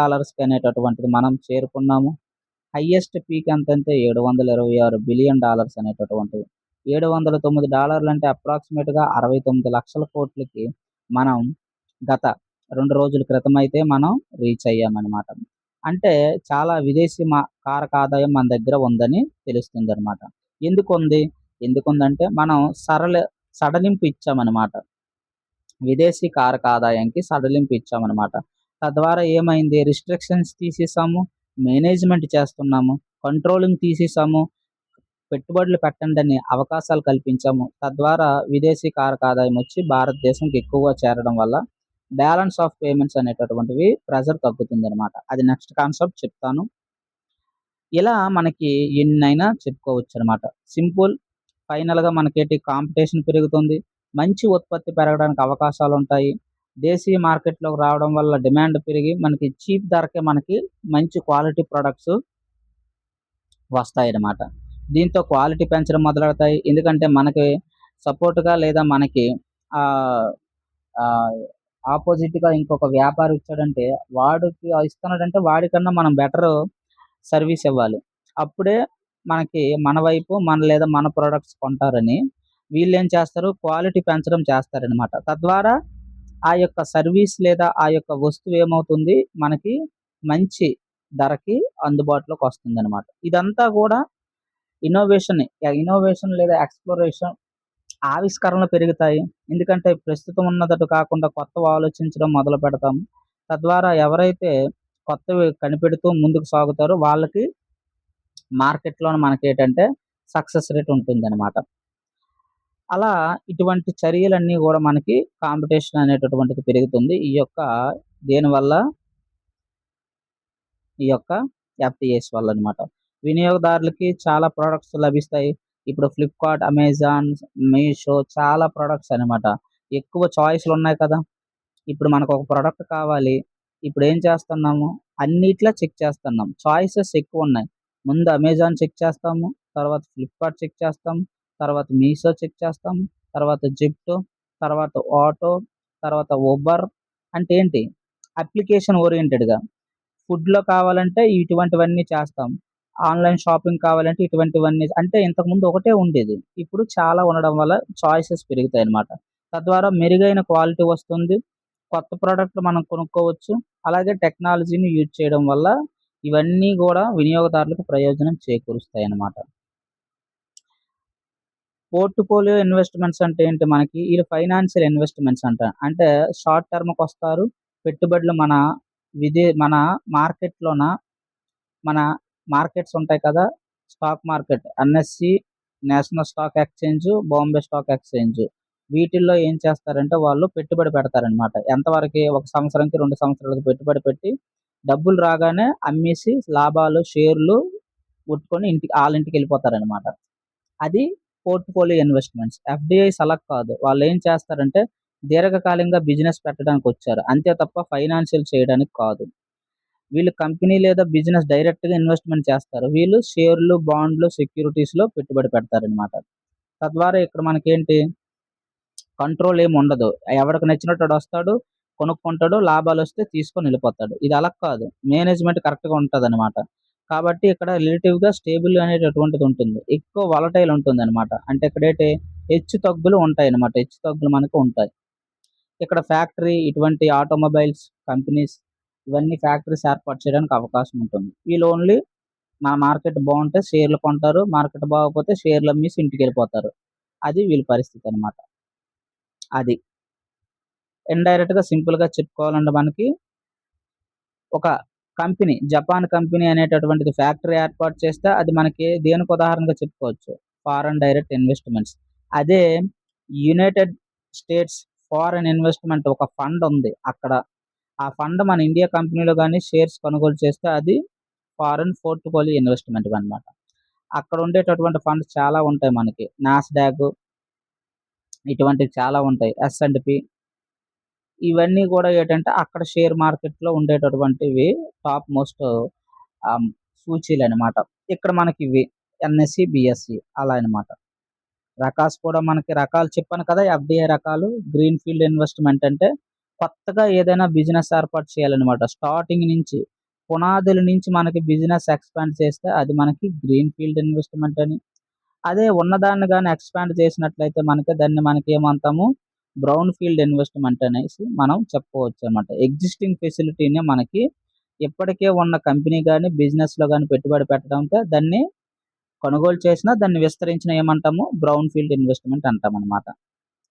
అనేటటువంటిది మనం చేరుకున్నాము. హైయెస్ట్ పీక్ ఎంతంటే $726 బిలియన్ అనేటటువంటివి. $709 అంటే అప్రాక్సిమేట్‌గా 69,00,00,000 మనం గత 2 రోజుల క్రితమైతే మనం రీచ్ అయ్యామనమాట. అంటే చాలా విదేశీ కారక ఆదాయం మన దగ్గర ఉందని తెలుస్తుందనమాట. ఎందుకుంది? ఎందుకుందంటే మనం సడలింపు ఇచ్చామనమాట. విదేశీ కారక ఆదాయానికి సడలింపు ఇచ్చామనమాట. తద్వారా ఏమైంది? రిస్ట్రిక్షన్స్ తీసేసాము, మేనేజ్‌మెంట్ చేస్తున్నాము, కంట్రోలింగ్ తీసేసాము, పెట్టుబడులు పెట్టండని అవకాశాలు కల్పించాము. తద్వారా విదేశీ కారక ఆదాయం వచ్చి భారతదేశంకి ఎక్కువగా చేరడం వల్ల బ్యాలెన్స్ ఆఫ్ పేమెంట్స్ అనేటటువంటివి ప్రెషర్ తగ్గుతుందనమాట. అది నెక్స్ట్ కాన్సెప్ట్ చెప్తాను. ఇలా మనకి ఎన్నైనా చెప్పుకోవచ్చనమాట. సింపుల్. ఫైనల్‌గా మనకేంటి కాంపిటీషన్ పెరుగుతుంది. మంచి ఉత్పత్తి పెరగడానికి అవకాశాలుంటాయి. దేశీయ మార్కెట్‌లోకి రావడం వల్ల డిమాండ్ పెరిగి మనకి చీప్ ధరకే మనకి మంచి క్వాలిటీ ప్రొడక్ట్స్ వస్తాయన్నమాట. దీంతో క్వాలిటీ పెంచడం మొదలెడతాయి. ఎందుకంటే మనకి సపోర్ట్‌గా లేదా మనకి ఆహ్, ఆహ్, ఆపోజిట్‌గా ఇంకొక వ్యాపారి వచ్చాడంటే వాడికి ఇస్తున్నాడంటే వాడికన్నా మనం బెటరు సర్వీస్ ఇవ్వాలి. అప్పుడే మనకి మన వైపు లేదా మన ప్రొడక్ట్స్ కొంటారని వీళ్ళేం చేస్తారు? క్వాలిటీ పెంచడం చేస్తారనమాట. తద్వారా ఆ యొక్క సర్వీస్ లేదా ఆ యొక్క వస్తువు ఏమవుతుంది? మనకి మంచి ధరకి అందుబాటులోకొస్తుందనమాట. ఇదంతా గూడా ఇన్నోవేషన్ లేదా ఎక్స్‌ప్లోరేషన్ ఆవిష్కరణలు పెరుగుతాయి. ఎందుకంటే ప్రస్తుతం ఉన్నదటు కాకుండా కొత్తవి ఆలోచించడం మొదలుపెడతాం. తద్వారా ఎవరైతే కొత్తవి కనిపెడుతూ ముందుకు సాగుతారో వాళ్ళకి మార్కెట్‌లోన మనకేంటంటే సక్సెస్ రేట్ ఉంటుందనమాట. అలా ఇటువంటి చర్యలన్నీ గూడా మనకి కాంపిటీషన్ అనేటటువంటిది పెరుగుతుంది. దేనివల్ల? ఈ యొక్క ఎఫ్‌టిఎస్ వల్లనమాట. వినియోగదారులకి చాలా ప్రొడక్ట్స్ లభిస్తాయి. ఇప్పుడు ఫ్లిప్‌కార్ట్, అమెజాన్, మీషో చాలా ప్రొడక్ట్స్ అనమాట. ఎక్కువ చాయిస్‌లున్నాయి కదా! ఇప్పుడు మనకొక ప్రొడక్ట్ కావాలి. ఇప్పుడేం చేస్తున్నాము? అన్నిట్లా చెక్ చేస్తున్నాం. చాయిసెస్ ఎక్కువున్నాయి. ముందు అమెజాన్ చెక్ చేస్తాము. తర్వాత ఫ్లిప్‌కార్ట్ చెక్ చేస్తాం. తర్వాత మీషో చెక్ చేస్తాం. తర్వాత జిప్టో, తర్వాత ఆటో, తర్వాత ఉబర్ అంటే ఏంటి? అప్లికేషన్ ఓరియెంటెడ్‌గా. ఫుడ్‌లో కావాలంటే ఇటువంటివన్నీ చేస్తాం. ఆన్‌లైన్ షాపింగ్ కావాలంటే ఇటువంటివన్నీ అంటే ఇంతకుముందు ఒకటే ఉండేది. ఇప్పుడు చాలా ఉండడం వల్ల చాయిసెస్ పెరుగుతాయన్నమాట. తద్వారా మెరుగైన క్వాలిటీ వస్తుంది. కొత్త ప్రొడక్ట్‌లు మనం కొనుక్కోవచ్చు. అలాగే టెక్నాలజీని యూజ్ చేయడం వల్ల ఇవన్నీ గూడా వినియోగదారులకు ప్రయోజనం చేకూరుస్తాయన్నమాట. పోర్ట్‌ఫోలియో ఇన్వెస్ట్‌మెంట్స్ అంటే ఏంటి మనకి? ఇది ఫైనాన్షియల్ ఇన్వెస్ట్‌మెంట్స్ అంట. అంటే షార్ట్ టర్మ్‌కొస్తారు. పెట్టుబడులు మన మార్కెట్‌లోన మన మార్కెట్స్ ఉంటాయి కదా! Stock market NSC, national stock exchange, Bombay stock exchange. వీటిల్లో ఏం చేస్తారంటే వాళ్ళు పెట్టుబడి పెడతారనమాట. ఎంతవరకి? 1 సంవత్సరంకి, 2 సంవత్సరాలకి పెట్టుబడి పెట్టి డబ్బులు రాగానే అమ్మేసి లాభాలు, షేర్లు కొట్టుకొని ఆళ్ళ ఇంటికెళ్ళిపోతారనమాట. అది పోర్ట్‌ఫోలియో ఇన్వెస్ట్‌మెంట్స్. ఎఫ్‌డిఐస్ అలా కాదు. వాళ్ళేం చేస్తారంటే దీర్ఘకాలికంగా బిజినెస్ పెట్టడానికొచ్చారు. అంతే తప్ప ఫైనాన్షియల్ చేయడానికి కాదు. వీళ్ళు కంపెనీ లేదా బిజినెస్ డైరెక్ట్‌గా ఇన్వెస్ట్‌మెంట్ చేస్తారు. వీళ్ళు షేర్లు, బాండ్లు, సెక్యూరిటీస్‌లో పెట్టుబడి పెడతారనమాట. తద్వారా ఇక్కడ మనకేంటి కంట్రోల్ ఏముండదు. ఎవడికి నచ్చినట్టు ఆడొస్తాడు, కొనుక్కుంటాడు, లాభాలొస్తే తీసుకొని ఎళ్ళిపోతాడు. ఇది అలా కాదు. మేనేజ్‌మెంట్ కరెక్ట్‌గా ఉంటదనమాట. కాబట్టి ఇక్కడ రిలేటివ్‌గా స్టేబుల్ అనేటటువంటిది ఉంటుంది. ఎక్కువ వలటైల్ ఉంటుందనమాట. అంటే ఇక్కడేంటి హెచ్చు తగ్గులు ఉంటాయనమాట. హెచ్చు తగ్గులు మనకు ఉంటాయి. ఇక్కడ ఫ్యాక్టరీ ఇటువంటి ఆటోమొబైల్స్ కంపెనీస్ ఇవన్నీ ఫ్యాక్టరీస్ ఏర్పాటు చేయడానికి అవకాశం ఉంటుంది. వీళ్ళు ఓన్లీ మన మార్కెట్ బావుంటే షేర్లు కొంటారు. మార్కెట్ బాగోకపోతే షేర్లు అమ్మేసి ఇంటికెళ్ళిపోతారు. అది వీళ్ళ పరిస్థితి అనమాట. అది. ఇండైరెక్ట్‌గా సింపుల్‌గా చెప్పుకోవాలంటే మనకి ఒక కంపెనీ, జపాన్ కంపెనీ అనేటటువంటిది ఫ్యాక్టరీ ఏర్పాటు చేస్తే అది మనకి దేనికి ఉదాహరణగా చెప్పుకోవచ్చు. Foreign direct investments. అదే యునైటెడ్ స్టేట్స్ ఫారెన్ ఇన్వెస్ట్‌మెంట్ ఒక ఫండ్ ఉంది. అక్కడ ఆ ఫండ్ మన ఇండియా కంపెనీలో గాని షేర్స్ కొనుగోలు చేస్తే అది ఫారెన్ పోర్ట్‌ఫోలియో ఇన్వెస్ట్‌మెంట్ అనమాట. అక్కడ ఉండేటటువంటి ఫండ్స్ చాలా ఉంటాయి మనకి. నాస్డాక్ ఇటువంటివి చాలా ఉంటాయి. ఎస్&పి ఇవన్నీ గూడా ఏటంటే అక్కడ షేర్ మార్కెట్‌లో ఉండేటటువంటివి టాప్ మోస్ట్ ఆహ్, సూచీలనమాట. ఇక్కడ మనకివి ఎన్ఎస్‌సి, బిఎస్‌సి అలా అనమాట. రకాస్ కూడా మనకి రకాలు చెప్పాను కదా! ఎఫ్‌డిఐ రకాలు. గ్రీన్ ఫీల్డ్ ఇన్వెస్ట్‌మెంట్ అంటే కొత్తగా ఏదైనా బిజినెస్ ఏర్పాటు చేయాలనమాట. స్టార్టింగ్ నుంచి పునాదుల నుంచి మనకి బిజినెస్ ఎక్స్‌పాండ్ చేస్తే అది మనకి గ్రీన్ ఫీల్డ్ ఇన్వెస్ట్‌మెంట్ అని. అదే ఉన్నదాన్ని గాని ఎక్స్‌పాండ్ చేసినట్లయితే దాన్ని మనకేమంటాము బ్రౌన్ ఫీల్డ్ ఇన్వెస్ట్‌మెంట్ అనేసి మనం చెప్పుకోవచ్చనమాట. ఎగ్జిస్టింగ్ ఫెసిలిటీని మనకి ఇప్పటికే ఉన్న కంపెనీ గాని, బిజినెస్‌లో గాని పెట్టుబడి పెట్టడంతో దాన్ని కొనుగోలు చేసినా, దాన్ని విస్తరించినా ఏమంటాము బ్రౌన్ ఫీల్డ్ ఇన్వెస్ట్‌మెంట్ అంటామనమాట.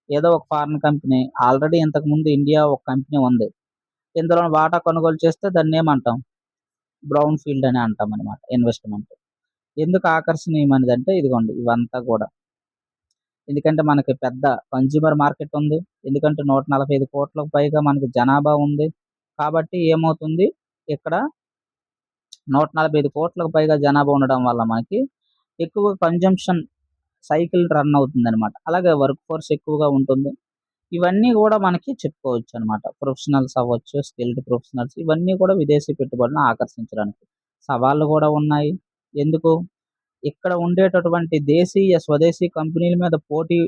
ఏదో ఒక ఫారిన్ కంపెనీ ఆల్రెడీ ఇంతకుముందు ఇండియా ఒక కంపెనీ ఉంది. ఇందులో వాటా కొనుగోలు చేస్తే దాన్నేమంటాం బ్రౌన్ ఫీల్డ్ అని అంటామనమాట ఇన్వెస్ట్‌మెంట్. ఎందుకు ఆకర్షణీయమైనదంటే ఇదిగోండి ఇవంతా గూడా. ఎందుకంటే మనకి పెద్ద కన్స్యూమర్ మార్కెట్ ఉంది. ఎందుకంటే 145,00,00,000కు పైగా మనకి జనాభా ఉంది. కాబట్టి ఏమవుతుంది ఇక్కడ 145,00,00,000కు పైగా జనాభా ఉండడం వల్ల మనకి ఎక్కువ కన్జంప్షన్ సైకిల్ రన్ అవుతుందనమాట. అలాగే వర్క్ ఫోర్స్ ఎక్కువగా ఉంటుంది. ఇవన్నీ గూడా మనకి చెప్పుకోవచ్చనమాట. ప్రొఫెషనల్స్ అవ్వచ్చు, స్కిల్డ్ ప్రొఫెషనల్స్ ఇవన్నీ కూడా విదేశీ పెట్టుబడులను ఆకర్షించడానికి. సవాళ్లు గూడా ఉన్నాయి. ఎందుకు? ఇక్కడ ఉండేటటువంటి దేశీయ, స్వదేశీ కంపెనీల మీద పోటీ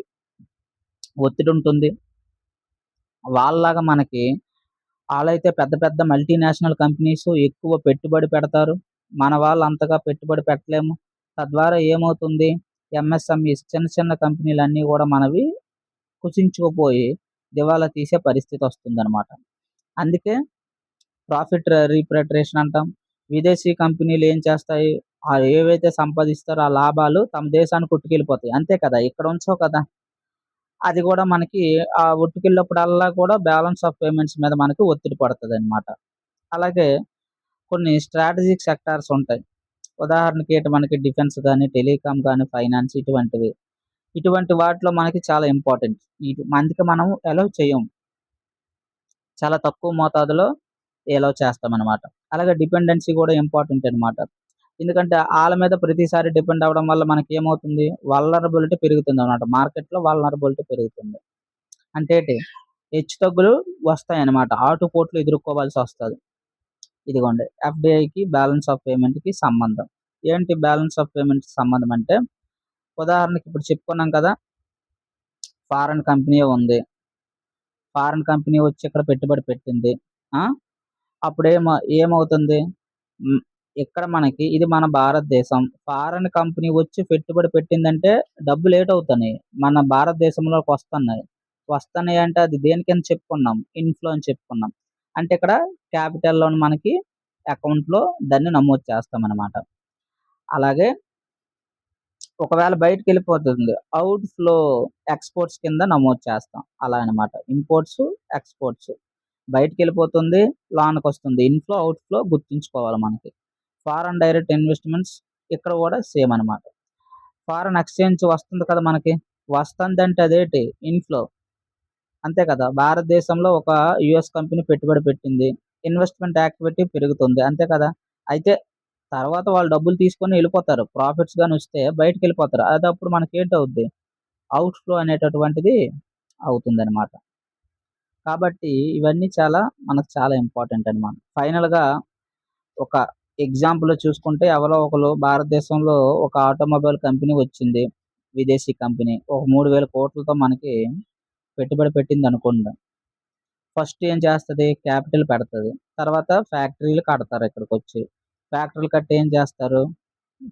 ఒత్తిడుంటుంది. వాళ్ళలాగా మనకి ఆళ్ళైతే పెద్ద పెద్ద మల్టీనేషనల్ కంపెనీసు ఎక్కువ పెట్టుబడి పెడతారు. మన వాళ్ళు అంతగా పెట్టుబడి పెట్టలేము. తద్వారా ఏమవుతుంది? ఎంఎస్ఎంఈస్ చిన్న చిన్న కంపెనీలన్నీ గూడా మనవి కుచించుకుపోయి దివాలా తీసే పరిస్థితొస్తుందనమాట. అందుకే ప్రాఫిట్ రీపాట్రియేషన్ అంటాం. విదేశీ కంపెనీలు ఏం చేస్తాయి? ఏవైతే సంపాదిస్తారో ఆ లాభాలు తమ దేశానికి కొట్టుకెళ్ళిపోతాయి. అంతే కదా! ఇక్కడ ఉంచవు కదా! అది గూడా మనకి ఉట్టుకెళ్ళినప్పుడల్లా కూడా బ్యాలన్స్ ఆఫ్ పేమెంట్స్ మీద మనకి ఒత్తిడి పడతదనమాట. అలాగే కొన్ని స్ట్రాటజిక్ సెక్టార్స్ ఉంటాయి. ఉదాహరణకి మనకి డిఫెన్స్ గాని, టెలికాం గాని, ఫైనాన్స్ ఇటువంటివి. ఇటువంటి వాటిలో మనకి చాలా ఇంపార్టెంట్. అందుకే మనం అలౌ చేయం. చాలా తక్కువ మోతాదులో ఎలౌ చేస్తామనమాట. అలాగే డిపెండెన్సీ గూడా ఇంపార్టెంట్ అనమాట. ఎందుకంటే ఆళ్ళ మీద ప్రతిసారి డిపెండ్ అవ్వడం వల్ల మనకేమవుతుంది? వల్నరబిలిటీ పెరుగుతుందనమాట. మార్కెట్‌లో వల్నరబిలిటీ పెరుగుతుంది. అంటే హెచ్చుతగ్గులు వస్తాయన్నమాట. ఆటుపోట్లు ఎదుర్కోవాల్సొస్తది. ఇదిగోండి ఎఫ్‌డిఐకి బ్యాలన్స్ ఆఫ్ పేమెంట్‌కి సంబంధం. ఏంటి బ్యాలన్స్ ఆఫ్ పేమెంట్‌కి సంబంధం అంటే, ఉదాహరణకి ఇప్పుడు చెప్పుకున్నాం కదా! ఫారెన్ కంపెనీ ఉంది. ఫారెన్ కంపెనీ వచ్చి ఇక్కడ పెట్టుబడి పెట్టింది. ఆ! ఏమవుతుంది? హ్మ్. ఇక్కడ మనకి ఇది మన భారతదేశం. ఫారెన్ కంపెనీ వచ్చి పెట్టుబడి పెట్టిందంటే డబ్బులేటవుతున్నాయి? మన భారతదేశంలోకొస్తన్నాయి. వస్తన్నాయి అంటే అది దేనికని చెప్పుకున్నాం? ఇన్‌ఫ్లో అని చెప్పుకున్నాం. అంటే ఇక్కడ క్యాపిటల్‌లోని మనకి అకౌంట్‌లో దాన్ని నమోదు చేస్తామనమాట. అలాగే ఒకవేళ బయటికెళ్ళిపోతుంది. ఔట్ ఫ్లో ఎక్స్‌పోర్ట్స్ కింద నమోదు చేస్తాం. అలా అనమాట. Imports, exports. బయటికెళ్ళిపోతుంది, లోనకొస్తుంది. ఇన్‌ఫ్లో, ఔట్ ఫ్లో గుర్తుంచుకోవాలి మనకి. ఫారెన్ డైరెక్ట్ ఇన్వెస్ట్‌మెంట్స్ ఇక్కడ గూడా సేమ్ అనమాట. ఫారెన్ ఎక్స్‌చేంజ్ వస్తుంది కదా మనకి. వస్తందంటే అదేటి ఇన్‌ఫ్లో. అంతే కదా! భారతదేశంలో ఒక యూఎస్ కంపెనీ పెట్టుబడి పెట్టింది. ఇన్వెస్ట్‌మెంట్ యాక్టివిటీ పెరుగుతుంది. అంతే కదా! అయితే తర్వాత వాళ్ళు డబ్బులు తీసుకొని వెళ్ళిపోతారు. ప్రాఫిట్స్ గాని వస్తే బయటికెళ్ళిపోతారు. అదప్పుడు మనకేంటవుద్ది? ఔట్‌ఫ్లో అనేటటువంటిది అవుతుందనమాట. కాబట్టి ఇవన్నీ మనకు చాలా ఇంపార్టెంట్ అనమాట. ఫైనల్‌గా ఒక ఎగ్జాంపుల్‌లో చూసుకుంటే ఎవరో ఒకళ్ళు భారతదేశంలో ఒక ఆటోమొబైల్ కంపెనీ వచ్చింది. విదేశీ కంపెనీ. ఒక 3000,00,00,000తో మనకి పెట్టుబడి పెట్టిందనుకోండి. ఫస్ట్ ఏం చేస్తది? క్యాపిటల్ పెడతది. తర్వాత ఫ్యాక్టరీలు కడతారు ఇక్కడికొచ్చి. ఫ్యాక్టరీలు కట్టి ఏం చేస్తారు?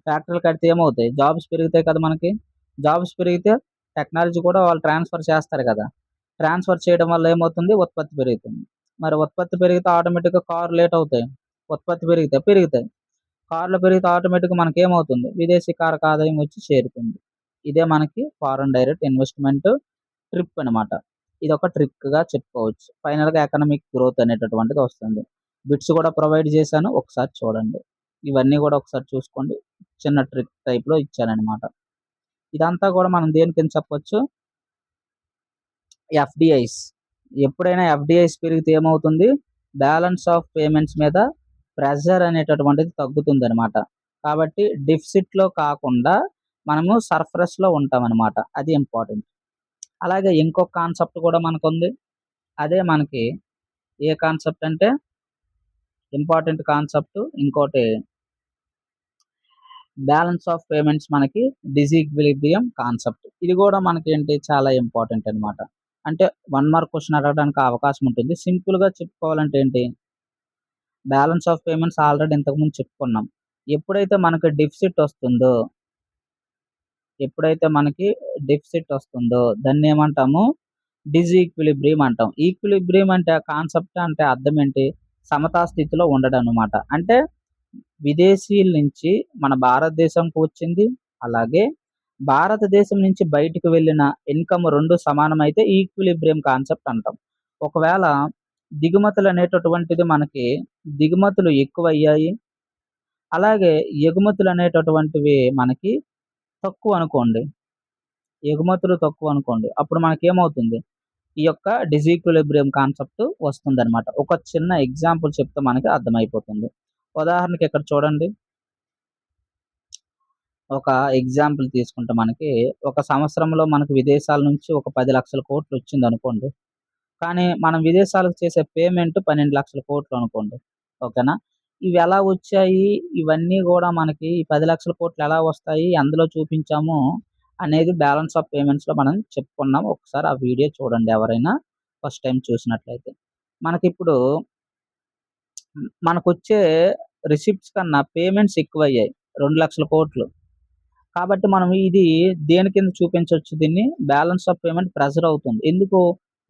ఫ్యాక్టరీలు కడితే ఏమవుతాయి? జాబ్స్ పెరుగుతాయి కదా మనకి. జాబ్స్ పెరిగితే టెక్నాలజీ కూడా వాళ్ళు ట్రాన్స్‌ఫర్ చేస్తారు కదా! ట్రాన్స్‌ఫర్ చేయడం వల్ల ఏమవుతుంది? ఉత్పత్తి పెరుగుతుంది. మరి ఉత్పత్తి పెరిగితే ఆటోమేటిక్‌గా కార్లు ఏటవుతాయి? ఉత్పత్తి పెరుగుతాయి. కార్లు పెరిగితే ఆటోమేటిక్‌గా మనకేమవుతుంది? విదేశీ కారక ఆదాయం వచ్చి చేరుతుంది. ఇదే మనకి ఫారెన్ డైరెక్ట్ ఇన్వెస్ట్‌మెంట్ ట్రిప్ అనమాట. ఇదొక ట్రిక్‌గా చెప్పుకోవచ్చు. ఫైనల్‌గా ఎకనామిక్ గ్రోత్ అనేటటువంటిది వస్తుంది. బిట్స్ కూడా ప్రొవైడ్ చేశాను. ఒకసారి చూడండి. ఇవన్నీ కూడా ఒకసారి చూసుకోండి. చిన్న ట్రిక్ టైప్‌లో ఇచ్చాననమాట. ఇదంతా కూడా మనం దేని కింద చెప్పొచ్చు? ఎఫ్‌డిఐస్. ఎప్పుడైనా ఎఫ్‌డిఐస్ పెరిగితే ఏమవుతుంది? బ్యాలెన్స్ ఆఫ్ పేమెంట్స్ మీద ప్రెషర్ అనేటటువంటిది తగ్గుతుందనమాట. కాబట్టి డెఫిసిట్‌లో కాకుండా మనము సర్ప్లస్‌లో ఉంటామనమాట. అది ఇంపార్టెంట్. అలాగే ఇంకొక కాన్సెప్ట్ కూడా మనకుంది. అదే మనకి ఏ కాన్సెప్ట్ అంటే ఇంపార్టెంట్ కాన్సెప్ట్ ఇంకోటి బ్యాలెన్స్ ఆఫ్ పేమెంట్స్ మనకి డిసీక్విలిబ్రియం కాన్సెప్ట్. ఇది కూడా మనకేంటి చాలా ఇంపార్టెంట్ అనమాట. అంటే 1 మార్క్ క్వెషన్ అడగడానికి అవకాశం ఉంటుంది. సింపుల్‌గా చెప్పుకోవాలంటే ఏంటి? బ్యాలెన్స్ ఆఫ్ పేమెంట్స్ ఆల్రెడీ ఇంతకుముందు చెప్పుకున్నాం. ఎప్పుడైతే మనకు డెఫిసిట్ వస్తుందో, ఎప్పుడైతే మనకి డెఫిసిట్ వస్తుందో దాన్నేమంటాము? డిసీక్విలిబ్రియం అంటాం. ఈక్విలిబ్రియం అంటే ఆ కాన్సెప్ట్ అంటే అర్థం ఏంటి? సమతా స్థితిలో ఉండడం అన్నమాట. అంటే విదేశీయుల నుంచి మన భారతదేశంకి వచ్చింది. అలాగే భారతదేశం నుంచి బయటికి వెళ్ళిన ఇన్‌కమ్ 2 సమానమైతే ఈక్విలిబ్రియం కాన్సెప్ట్ అంటాం. ఒకవేళ దిగుమతులనేటటువంటిది మనకి దిగుమతులు ఎక్కువయ్యాయి. అలాగే ఎగుమతులనేటటువంటివి మనకి తక్కువనుకోండి. ఎగుమతులు తక్కువనుకోండి. అప్పుడు మనకేమవుతుంది? ఈ యొక్క డిసీక్విలిబ్రియం కాన్సెప్ట్ వస్తుందనమాట. ఒక చిన్న ఎగ్జాంపుల్ చెప్తే మనకి అర్థమైపోతుంది. ఉదాహరణకి ఇక్కడ చూడండి. ఒక ఎగ్జాంపుల్ తీసుకుంటే మనకి ఒక సంవత్సరంలో మనకు విదేశాల నుంచి ఒక 10,00,000,00,000 వచ్చిందనుకోండి. కానీ మనం విదేశాలకు చేసే పేమెంట్ 12,00,000,00,000 అనుకోండి. ఓకేనా? ఇవెలా వచ్చాయి? ఇవన్నీ గూడా మనకి ఈ 10,00,000,00,000 ఎలా వస్తాయి? అందులో చూపించాము అనేది బ్యాలెన్స్ ఆఫ్ పేమెంట్స్‌లో మనం చెప్పుకున్నాం. ఒకసారి ఆ వీడియో చూడండి ఎవరైనా ఫస్ట్ టైమ్ చూసినట్లయితే. మనకిప్పుడు మనకొచ్చే రిసిప్ట్స్ కన్నా పేమెంట్స్ ఎక్కువయ్యాయి. 2,00,000,00,000 కాబట్టి మనం ఇది దేని కింద చూపించొచ్చు దీన్ని? బ్యాలెన్స్ ఆఫ్ పేమెంట్ ప్రెషర్ అవుతుంది. ఎందుకు?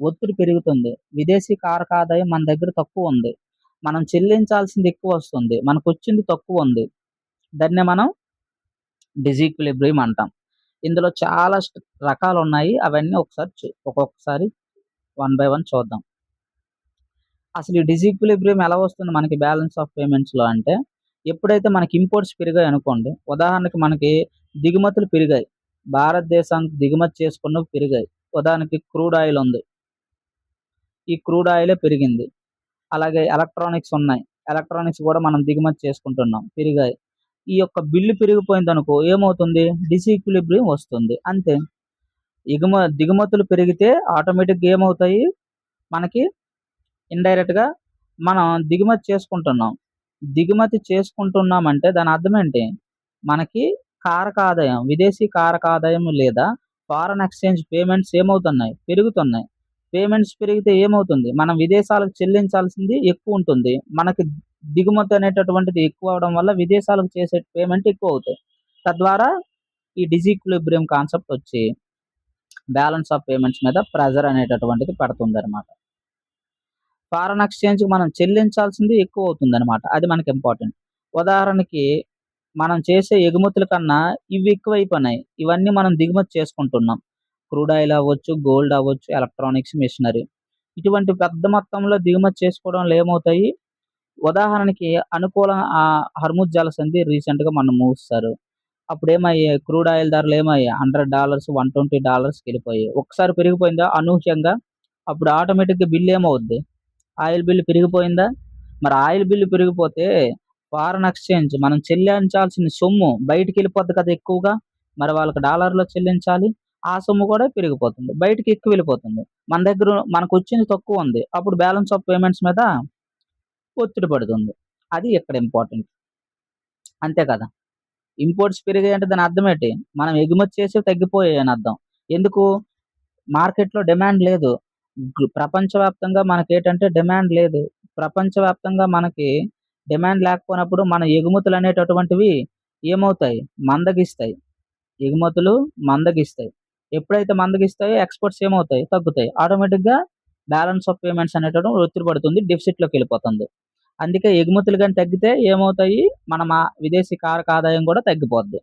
ఒత్తిడి పెరుగుతుంది. విదేశీ కారక ఆదాయం మన దగ్గర తక్కువుంది. మనం చెల్లించాల్సింది ఎక్కువొస్తుంది. మనకొచ్చింది తక్కువుంది. దాన్నే మనం డిసీక్విలిబ్రియం అంటాం. ఇందులో చాలా రకాలున్నాయి. అవన్నీ ఒకసారి ఒక్కొక్కసారి వన్ బై వన్ చూద్దాం. అసలు ఈ డిసీక్విలిబ్రియం ఎలా వస్తుంది మనకి బ్యాలెన్స్ ఆఫ్ పేమెంట్స్‌లో అంటే, ఎప్పుడైతే మనకి ఇంపోర్ట్స్ పెరిగాయనుకోండి, ఉదాహరణకి మనకి దిగుమతులు పెరిగాయి. భారతదేశానికి దిగుమతి చేసుకున్నవి పెరిగాయి. ఉదాహరణకి క్రూడ్ ఆయిల్ ఉంది. ఈ క్రూడ్ ఆయిలే పెరిగింది. అలాగే ఎలక్ట్రానిక్స్ ఉన్నాయి. ఎలక్ట్రానిక్స్ గూడా మనం దిగుమతి చేసుకుంటున్నాం. పెరిగాయి. ఈ యొక్క బిల్లు పెరిగిపోయిందనుకో ఏమవుతుంది? డిసీక్విలిబ్రియం వస్తుంది. అంతే. దిగుమతులు పెరిగితే ఆటోమేటిక్‌గా ఏమవుతాయి? మనకి ఇండైరెక్ట్‌గా మనం దిగుమతి చేసుకుంటున్నాం. దిగుమతి చేసుకుంటున్నామంటే దాని అర్థమేంటి? మనకి కారక ఆదాయం, విదేశీ కారక ఆదాయం లేదా ఫారెన్ ఎక్స్‌చేంజ్ పేమెంట్స్ ఏమవుతున్నాయి? పెరుగుతున్నాయి. పేమెంట్స్ పెరిగితే ఏమవుతుంది? మనం విదేశాలకు చెల్లించాల్సింది ఎక్కువుంటుంది. మనకి దిగుమతి అనేటటువంటిది ఎక్కువవ్వడం వల్ల విదేశాలకు చేసే పేమెంట్ ఎక్కువవుతాయి. తద్వారా ఈ డిసీక్విలిబ్రియం కాన్సెప్ట్ వచ్చి బ్యాలెన్స్ ఆఫ్ పేమెంట్స్ మీద ప్రెషర్ అనేటటువంటిది పడుతుందనమాట. ఫారెన్ ఎక్స్‌చేంజ్‌కి మనం చెల్లించాల్సింది ఎక్కువవుతుందనమాట. అది మనకి ఇంపార్టెంట్. ఉదాహరణకి మనం చేసే ఎగుమతుల కన్నా ఇవి ఎక్కువైపోయినాయి. ఇవన్నీ మనం దిగుమతి చేసుకుంటున్నాం. క్రూడ్ ఆయిల్ అవ్వచ్చు, గోల్డ్ అవ్వచ్చు, ఎలక్ట్రానిక్స్, మిషనరీ. ఇటువంటి పెద్ద మొత్తంలో దిగుమతి చేసుకోవడంలో ఏమవుతాయి? ఉదాహరణకి హర్ముజ్ జలసంధి రీసెంట్‌గా మొన్న మూసేశారు. అప్పుడేమయ్యాయి క్రూడ్ ఆయిల్ ధరలేమయ్యాయి $100, $120కెళ్ళిపోయాయి. ఒక్కసారి పెరిగిపోయిందా అనూహ్యంగా? అప్పుడు ఆటోమేటిక్‌గా బిల్ ఏమవుద్ది? ఆయిల్ బిల్ పెరిగిపోయిందా? మరి ఆయిల్ బిల్ పెరిగిపోతే ఫారెన్ ఎక్స్చేంజ్ మనం చెల్లించాల్సిన సొమ్ము బయటికి వెళ్ళిపోద్ది కదా ఎక్కువగా. మరి వాళ్ళకి డాలర్‌లో చెల్లించాలి. ఆ సొమ్ము కూడా పెరిగిపోతుంది. బయటికి ఎక్కువ వెళ్ళిపోతుంది. మన దగ్గర మనకొచ్చింది తక్కువ ఉంది. అప్పుడు బ్యాలెన్స్ ఆఫ్ పేమెంట్స్ మీద ఒత్తిడి పడుతుంది. అది ఇక్కడ ఇంపార్టెంట్. అంతే కదా! ఇంపోర్ట్స్ పెరిగాయంటే దాని అర్థమేంటి? మనం ఎగుమతి చేసేవి తగ్గిపోయాయని అర్థం. ఎందుకు? మార్కెట్‌లో డిమాండ్ లేదు. ప్రపంచవ్యాప్తంగా మనకేంటంటే డిమాండ్ లేదు. ప్రపంచవ్యాప్తంగా మనకి డిమాండ్ లేకపోయినప్పుడు మన ఎగుమతులనేటటువంటివి ఏమవుతాయి? మందగిస్తాయి. ఎగుమతులు మందగిస్తాయి. ఎప్పుడైతే మందగిస్తాయో ఎక్స్‌పోర్ట్స్ ఏమవుతాయి? తగ్గుతాయి. ఆటోమేటిక్‌గా బ్యాలెన్స్ ఆఫ్ పేమెంట్స్ అనేటటువంటి ఒత్తిడి పడుతుంది. డెఫిసిట్‌లోకెళ్ళిపోతుంది. అందుకే ఎగుమతులు గాని తగ్గితే ఏమవుతాయి? మన విదేశీ కారక ఆదాయం కూడా తగ్గిపోద్ది.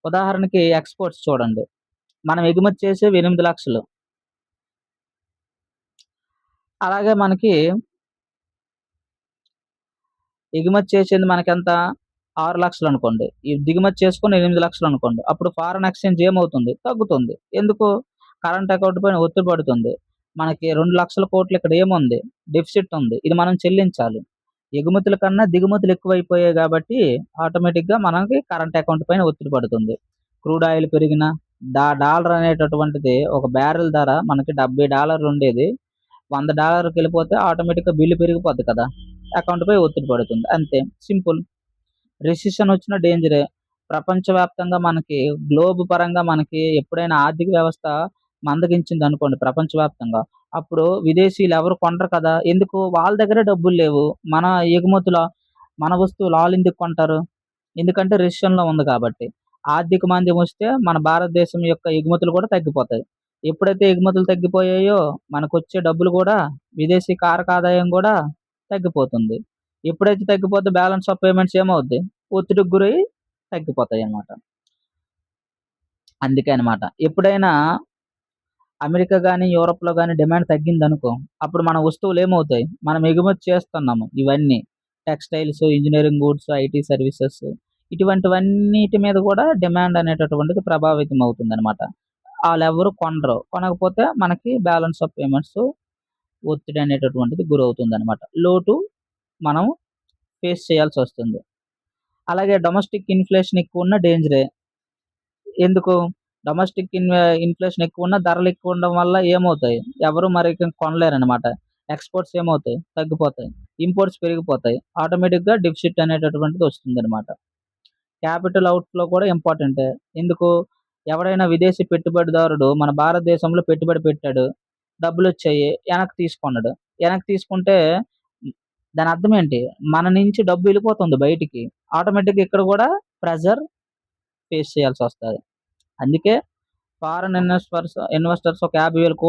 ఉదాహరణకి ఎక్స్‌పోర్ట్స్ చూడండి. మనం ఎగుమతి చేసేవి 8,00,000. అలాగే మనకి ఎగుమతి చేసేది మనకెంత? 6,00,000 అనుకోండి. ఈ దిగుమతి చేసుకొని 8,00,000 అనుకోండి. అప్పుడు ఫారెన్ ఎక్స్‌చేంజ్ ఏమవుతుంది? తగ్గుతుంది. ఎందుకు? కరెంట్ అకౌంట్ పైన ఒత్తిడి పడుతుంది. మనకి 2,00,000,00,00,000 ఇక్కడ ఏముంది? డెఫిసిట్ ఉంది. ఇది మనం చెల్లించాలి. ఎగుమతుల కన్నా దిగుమతులు ఎక్కువైపోయాయి గాబట్టి ఆటోమేటిక్‌గా మనకి కరెంట్ అకౌంట్ పైన ఒత్తిడి పడుతుంది. క్రూడ్ ఆయిల్ పెరిగినా డాలర్ అనేటటువంటిది ఒక బ్యారెల్ ధర మనకి $70 ఉండేది. $100కెళ్ళిపోతే ఆటోమేటిక్‌గా బిల్లు పెరిగిపోద్ది కదా! అకౌంట్‌పై ఒత్తిడి పడుతుంది. అంతే సింపుల్. రిసెషన్ వచ్చినా డేంజరే. ప్రపంచవ్యాప్తంగా మనకి గ్లోబ్ పరంగా మనకి ఎప్పుడైనా ఆర్థిక వ్యవస్థ మందగించిందనుకోండి ప్రపంచవ్యాప్తంగా, అప్పుడు విదేశీయులు ఎవరు కొనరు కదా! ఎందుకు? వాళ్ళ దగ్గరే డబ్బులు లేవు. మన ఎగుమతుల మన వస్తువులు ఆళ్ళెందుకు కొంటారు? ఎందుకంటే రిసెషన్‌లో ఉంది కాబట్టి. ఆర్థిక మాంద్యం వస్తే మన భారతదేశం యొక్క ఎగుమతులు కూడా తగ్గిపోతాయి. ఎప్పుడైతే ఎగుమతులు తగ్గిపోయాయో మనకొచ్చే డబ్బులు కూడా విదేశీ కారక ఆదాయం గూడా తగ్గిపోతుంది. ఎప్పుడైతే తగ్గిపోద్దో బ్యాలెన్స్ ఆఫ్ పేమెంట్స్ ఏమవుద్ది? ఒత్తిడికి గురై తగ్గిపోతాయన్నమాట. అందుకే అన్నమాట. ఎప్పుడైనా అమెరికా గాని, యూరప్‌లో గాని డిమాండ్ తగ్గిందనుకో, అప్పుడు మన వస్తువులేమవుతాయి? మనం ఎగుమతి చేస్తున్నాము ఇవన్నీ. Textiles, engineering goods, IT services ఇటువంటివన్నిటి మీద కూడా డిమాండ్ అనేటటువంటిది ప్రభావితం అవుతుందనమాట. ఆళ్ళెవ్వరు కొనరు. కొనకపోతే మనకి బ్యాలెన్స్ ఆఫ్ పేమెంట్స్ ఒత్తిడి అనేటటువంటిది గురవుతుందనమాట. లోటు మనం ఫేస్ చేయాల్సొస్తుంది. అలాగే డొమెస్టిక్ ఇన్‌ఫ్లేషన్ ఎక్కువున్న డేంజరే. ఎందుకు? డొమెస్టిక్ ఇన్‌ఫ్లేషన్ ఎక్కువున్న ధరలెక్కువుండడం వల్ల ఏమవుతాయి? ఎవరు మరి ఇక కొనలేరనమాట. ఎక్స్‌పోర్ట్స్ ఏమవుతాయి? తగ్గిపోతాయి. ఇంపోర్ట్స్ పెరిగిపోతాయి. ఆటోమేటిక్‌గా డెఫిసిట్ అనేటటువంటిది వస్తుందనమాట. క్యాపిటల్ అవుట్‌ఫ్లో కూడా ఇంపార్టెంటే. ఎందుకు? ఎవడైనా విదేశీ పెట్టుబడిదారుడు మన భారతదేశంలో పెట్టుబడి పెట్టాడు. డబ్బులొచ్చాయి. ఎనక్కి తీసుకున్నాడు. ఎనక్కి తీసుకుంటే హ్మ్, దాని అర్థమేంటి? మన నుంచి డబ్బు ఎళ్ళిపోతుంది బయటికి. ఆటోమేటిక్‌గా ఇక్కడ గూడా ప్రెషర్ ఫేస్ చేయాల్సొస్తది. అందుకే ఫారెన్ ఇన్వెస్టర్స్ ఒక 50,000,00,00,000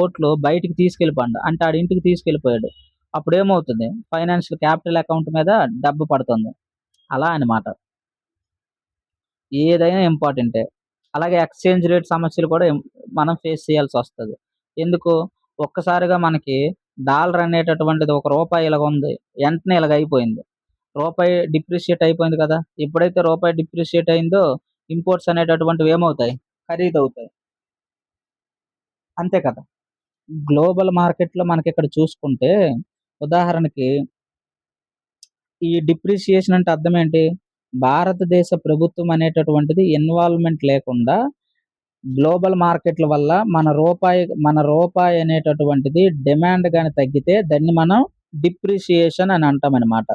బయటికి తీసుకెళ్ళిపోండి. అంటే ఆడి ఇంటికి తీసుకెళ్ళిపోయాడు. అప్పుడేమవుతుంది? ఫైనాన్షియల్ క్యాపిటల్ అకౌంట్ మీద దెబ్బ పడుతుంది. అలా అన్నమాట. ఏదైనా ఇంపార్టెంటే. అలాగే ఎక్స్‌చేంజ్ రేట్ సమస్యలు కూడా మనం ఫేస్ చేయాల్సొస్తది. ఎందుకు? ఒక్కసారిగా మనకి డాలర్ అనేటటువంటిది రూపాయి ఇలాగుంది. వెంటనే ఇలాగయిపోయింది. రూపాయి డిప్రిషియేట్ అయిపోయింది కదా! ఎప్పుడైతే రూపాయి డిప్రిషియేట్ అయిందో ఇంపోర్ట్స్ అనేటటువంటివి ఏమవుతాయి? ఖరీదవుతాయి. అంతే కదా! గ్లోబల్ మార్కెట్‌లో మనకిక్కడ చూసుకుంటే ఉదాహరణకి ఈ డిప్రిషియేషన్ అంటే అర్థమేంటి? భారతదేశ ప్రభుత్వం అనేటటువంటిది ఇన్వాల్వ్‌మెంట్ లేకుండా గ్లోబల్ మార్కెట్‌ల వల్ల మన రూపాయి అనేటటువంటిది డిమాండ్ గాని తగ్గితే దాన్ని మనం డిప్రిషియేషన్ అని అంటామనమాట.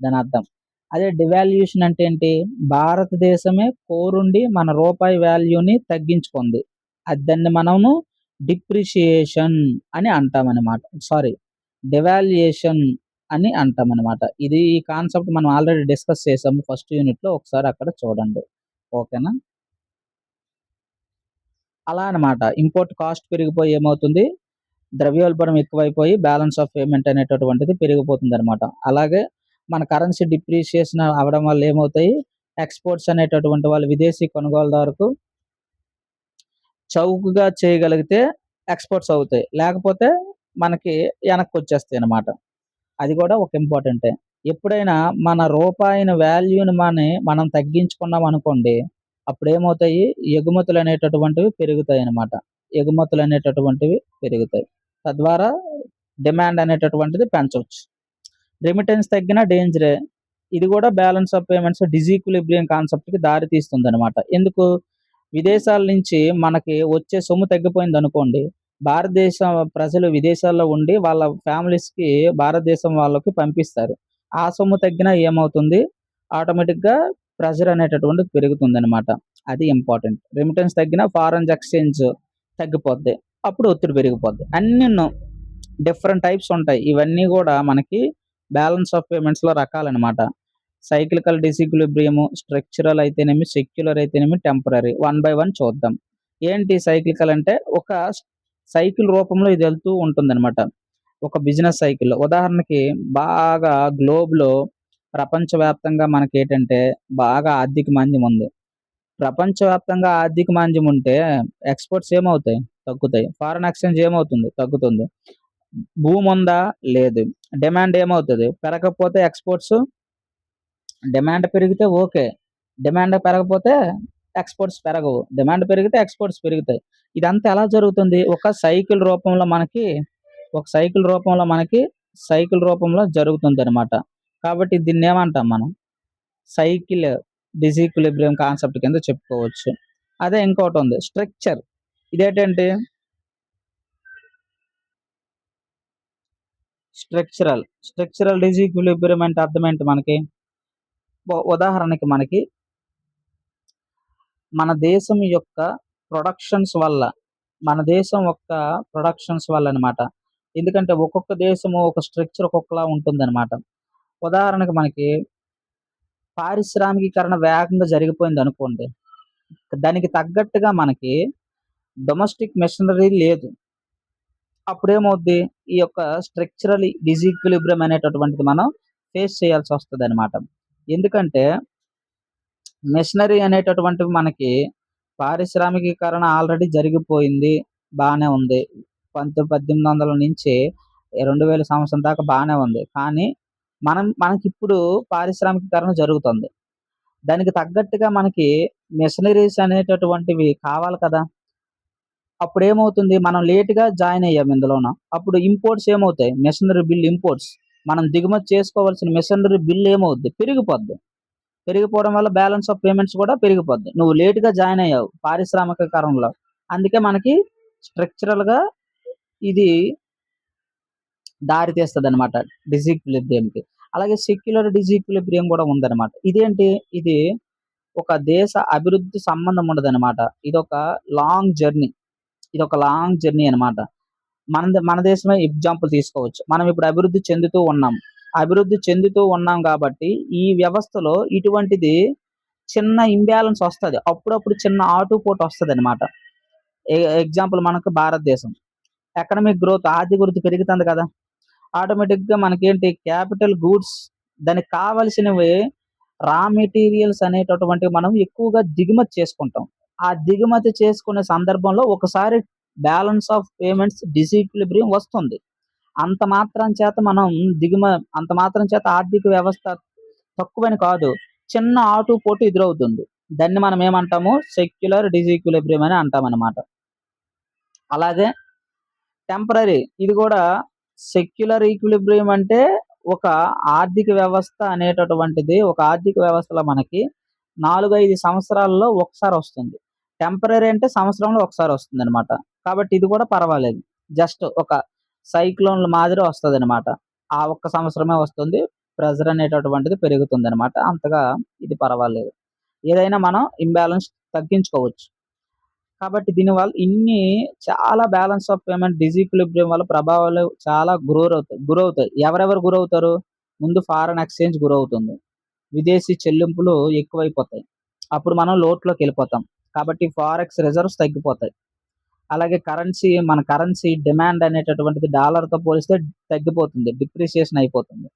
దానర్థం. అదే డివాల్యూషన్ అంటే ఏంటి? భారతదేశమే కోరుండి మన రూపాయి వాల్యూని తగ్గించుకుంది. దాన్ని మనము డిప్రిషియేషన్ అని అంటామనమాట. సారీ డెవాల్యుయేషన్ అని అంటామనమాట. ఈ కాన్సెప్ట్ మనం ఆల్రెడీ డిస్కస్ చేసాము ఫస్ట్ యూనిట్‌లో. ఒకసారి అక్కడ చూడండి. ఓకేనా? అలా అనమాట. ఇంపోర్ట్ కాస్ట్ పెరిగిపోయి ఏమవుతుంది? ద్రవ్యోల్బణం ఎక్కువైపోయి బ్యాలెన్స్ ఆఫ్ పేమెంట్ అనేటటువంటిది పెరిగిపోతుందనమాట. అలాగే మన కరెన్సీ డిప్రిషియేషన్ అవ్వడం వల్ల ఏమవుతాయి? ఎక్స్‌పోర్ట్స్ అనేటటువంటి వాళ్ళు విదేశీ కొనుగోలుదారుకు చౌకగా చేయగలిగితే ఎక్స్‌పోర్ట్స్ అవుతాయి. లేకపోతే మనకి ఎనక్కొచ్చేస్తాయనమాట. అది కూడా ఒక ఇంపార్టెంటే. ఎప్పుడైనా మన రూపాయిని వాల్యూని మనం తగ్గించుకున్నామనుకోండి, అప్పుడేమవుతాయి? ఎగుమతులనేటటువంటివి పెరుగుతాయనమాట. ఎగుమతులనేటటువంటివి పెరుగుతాయి. తద్వారా డిమాండ్ అనేటటువంటిది పెంచొచ్చు. రెమిటెన్స్ తగ్గినా డేంజరే. ఇది కూడా బ్యాలెన్స్ ఆఫ్ పేమెంట్స్ డిసీక్విలిబ్రియం కాన్సెప్ట్‌కి దారి తీస్తుందనమాట. ఎందుకు? విదేశాల నుంచి మనకి వచ్చే సొమ్ము తగ్గిపోయిందనుకోండి, భారతదేశ ప్రజలు విదేశాల్లో ఉండి వాళ్ళ ఫ్యామిలీస్‌కి భారతదేశం వాళ్ళకి పంపిస్తారు. ఆ సొమ్ము తగ్గినా ఏమవుతుంది? ఆటోమేటిక్‌గా ప్రెషర్ అనేటటువంటిది పెరుగుతుందనమాట. అది ఇంపార్టెంట్. రెమిటెన్స్ తగ్గినా ఫారెన్ ఎక్స్‌చేంజ్ తగ్గిపోద్ది. అప్పుడు ఒత్తిడి పెరిగిపోద్ది. అన్నీను డిఫరెంట్ టైప్స్ ఉంటాయి. ఇవన్నీ గూడా మనకి బ్యాలెన్స్ ఆఫ్ పేమెంట్స్‌లో రకాలనమాట. సైక్లికల్ డిసీక్విలిబ్రియం, స్ట్రక్చరల్ అయితేనేమి, సెక్యులర్ అయితేనేమి, టెంపరరీ. వన్ బై వన్ చూద్దాం. ఏంటి సైక్లికల్ అంటే ఒక సైకిల్ రూపంలో ఇది వెళ్తూ ఉంటుందనమాట. ఒక బిజినెస్ సైకిల్‌లో. ఉదాహరణకి బాగా గ్లోబ్‌లో ప్రపంచవ్యాప్తంగా మనకేటంటే బాగా ఆర్థిక మాంద్యం ఉంది. ప్రపంచవ్యాప్తంగా ఆర్థిక మాంద్యం ఉంటే ఎక్స్‌పోర్ట్స్ ఏమవుతాయి? తగ్గుతాయి. ఫారెన్ ఎక్స్‌చేంజ్ ఏమవుతుంది? తగ్గుతుంది. భూముందా? లేదు. డిమాండ్ ఏమవుతది? పెరగకపోతే ఎక్స్‌పోర్ట్స్ డిమాండ్ పెరిగితే ఓకే. డిమాండ్ పెరగపోతే ఎక్స్‌పోర్ట్స్ పెరగవు. డిమాండ్ పెరిగితే ఎక్స్‌పోర్ట్స్ పెరుగుతాయి. ఇదంతా ఎలా జరుగుతుంది? ఒక సైకిల్ రూపంలో జరుగుతుందనమాట. కాబట్టి దీన్నేమంటాం మనం? సైకిల్ డిసీక్విలిబ్రియం కాన్సెప్ట్ కింద చెప్పుకోవచ్చు. అదే ఇంకోటుంది స్ట్రక్చర్. ఇదేంటంటే స్ట్రక్చరల్ డిసీక్విలిబ్రియం అంటే అర్థమేంటి మనకి? ఉదాహరణకి మనకి మన దేశం యొక్క ప్రొడక్షన్స్ వల్ల మన దేశం యొక్క ప్రొడక్షన్స్ వల్లనమాట. ఎందుకంటే ఒక్కొక్క దేశము ఒక స్ట్రక్చర్ ఒక్కొక్కలా ఉంటుందనమాట. ఉదాహరణకు మనకి పారిశ్రామికీకరణ వేగంగా జరిగిపోయిందనుకోండి. దానికి తగ్గట్టుగా మనకి డొమెస్టిక్ మెషినరీ లేదు. అప్పుడేమవుద్ది? ఈ యొక్క స్ట్రక్చరల్ డిసీక్విలిబ్రియం అనేటటువంటిది మనం ఫేస్ చేయాల్సొస్తదనమాట. ఎందుకంటే మెషినరీ అనేటటువంటివి మనకి పారిశ్రామికీకరణ ఆల్రెడీ జరిగిపోయింది. బానే ఉంది. 1800 నుంచి 2000 సంవత్సరం దాకా బానే ఉంది. కానీ మనకిప్పుడు పారిశ్రామికీకరణ జరుగుతుంది. దానికి తగ్గట్టుగా మనకి మెషినరీస్ అనేటటువంటివి కావాలి కదా! అప్పుడేమవుతుంది? మనం లేట్‌గా జాయిన్ అయ్యాం ఇందులోన. అప్పుడు ఇంపోర్ట్స్ ఏమవుతాయి? Machinery bill imports. మనం దిగుమతి చేసుకోవాల్సిన మెషినరీ బిల్ ఏమవుద్ది? పెరిగిపోద్ది. పెరిగిపోవడం వల్ల బ్యాలెన్స్ ఆఫ్ పేమెంట్స్ కూడా పెరిగిపోద్ది. నువ్వు లేట్‌గా జాయిన్ అయ్యావు పారిశ్రామికీకరణలో. అందుకే మనకి స్ట్రక్చరల్‌గా ఇది దారి తీస్తదనమాట డిసీక్విలిబ్రియంకి. అలాగే సెక్యులర్ డిసీక్విలిబ్రియం గూడా ఉందనమాట. ఇదేంటి? ఇది ఒక దేశ అభివృద్ధి సంబంధం ఉండదనమాట. ఇదొక లాంగ్ జర్నీ. లాంగ్ జర్నీ అనమాట. మన దేశమే ఎగ్జాంపుల్ తీసుకోవచ్చు. మనం ఇప్పుడు అభివృద్ధి చెందుతూ ఉన్నాం. అభివృద్ధి చెందుతూ ఉన్నాం గాబట్టి, ఈ వ్యవస్థలో ఇటువంటిది చిన్న ఇంబాలెన్స్ ఒస్తది. అప్పుడప్పుడు చిన్న ఆటుపోటొస్తదనమాట. ఎగ్జాంపుల్ మనకు భారతదేశం. ఎకనామిక్ గ్రోత్ ఆర్థిక వృద్ధి పెరుగుతుంది కదా! ఆటోమేటిక్‌గా మనకేంటి క్యాపిటల్ గూడ్స్ దానికి కావాల్సినవి రా మెటీరియల్స్ అనేటటువంటివి మనం ఎక్కువగా దిగుమతి చేసుకుంటాం. ఆ దిగుమతి చేసుకునే సందర్భంలో ఒకసారి బ్యాలెన్స్ ఆఫ్ పేమెంట్స్ డిసీక్విలిబ్రియం వస్తుంది. అంత మాత్రం చేత మనం అంత మాత్రం చేత ఆర్థిక వ్యవస్థ తక్కువని కాదు. చిన్న ఆటుపోటు ఎదురవుతుంది. దాన్ని మనం ఏమంటాము? సెక్యులర్ డిసీక్విలిబ్రియం అని అంటామనమాట. అలాగే టెంపరరీ ఇది గూడా సెక్యులర్ ఈక్విలిబ్రియం అంటే ఒక ఒక ఆర్థిక వ్యవస్థలో మనకి 4, 5 సంవత్సరాల్లో ఒకసారొస్తుంది. టెంపరరీ అంటే సంవత్సరంలో ఒకసారొస్తుందనమాట. కాబట్టి ఇది కూడా పర్వాలేదు. జస్ట్ ఒక సైక్లోన్‌ల మాదిరి వస్తదనమాట. ఆ ఒక్క సంవత్సరమే వస్తుంది. ప్రెషర్ అనేటటువంటిది పెరుగుతుందనమాట. అంతగా ఇది పర్వాలేదు. ఏదైనా మనం ఇంబాలెన్స్ తగ్గించుకోవచ్చు. కాబట్టి దీనివల్ల చాలా బ్యాలెన్స్ ఆఫ్ పేమెంట్ డిసీక్విలిబ్రియం వల్ల ప్రభావాలు చాలా గురవుతాయి. ఎవరెవరు గురవుతారు? ముందు ఫారెన్ ఎక్స్‌చేంజ్ గురవుతుంది. విదేశీ చెల్లింపులు ఎక్కువైపోతాయి. అప్పుడు మనం లోట్లోకెళ్ళిపోతాం. కాబట్టి ఫారెక్స్ రిజర్వ్స్ తగ్గిపోతాయి. అలాగే మన కరెన్సీ డిమాండ్ అనేటటువంటిది డాలర్‌తో పోలిస్తే తగ్గిపోతుంది. డిప్రిసియేషన్ అయిపోతుంది.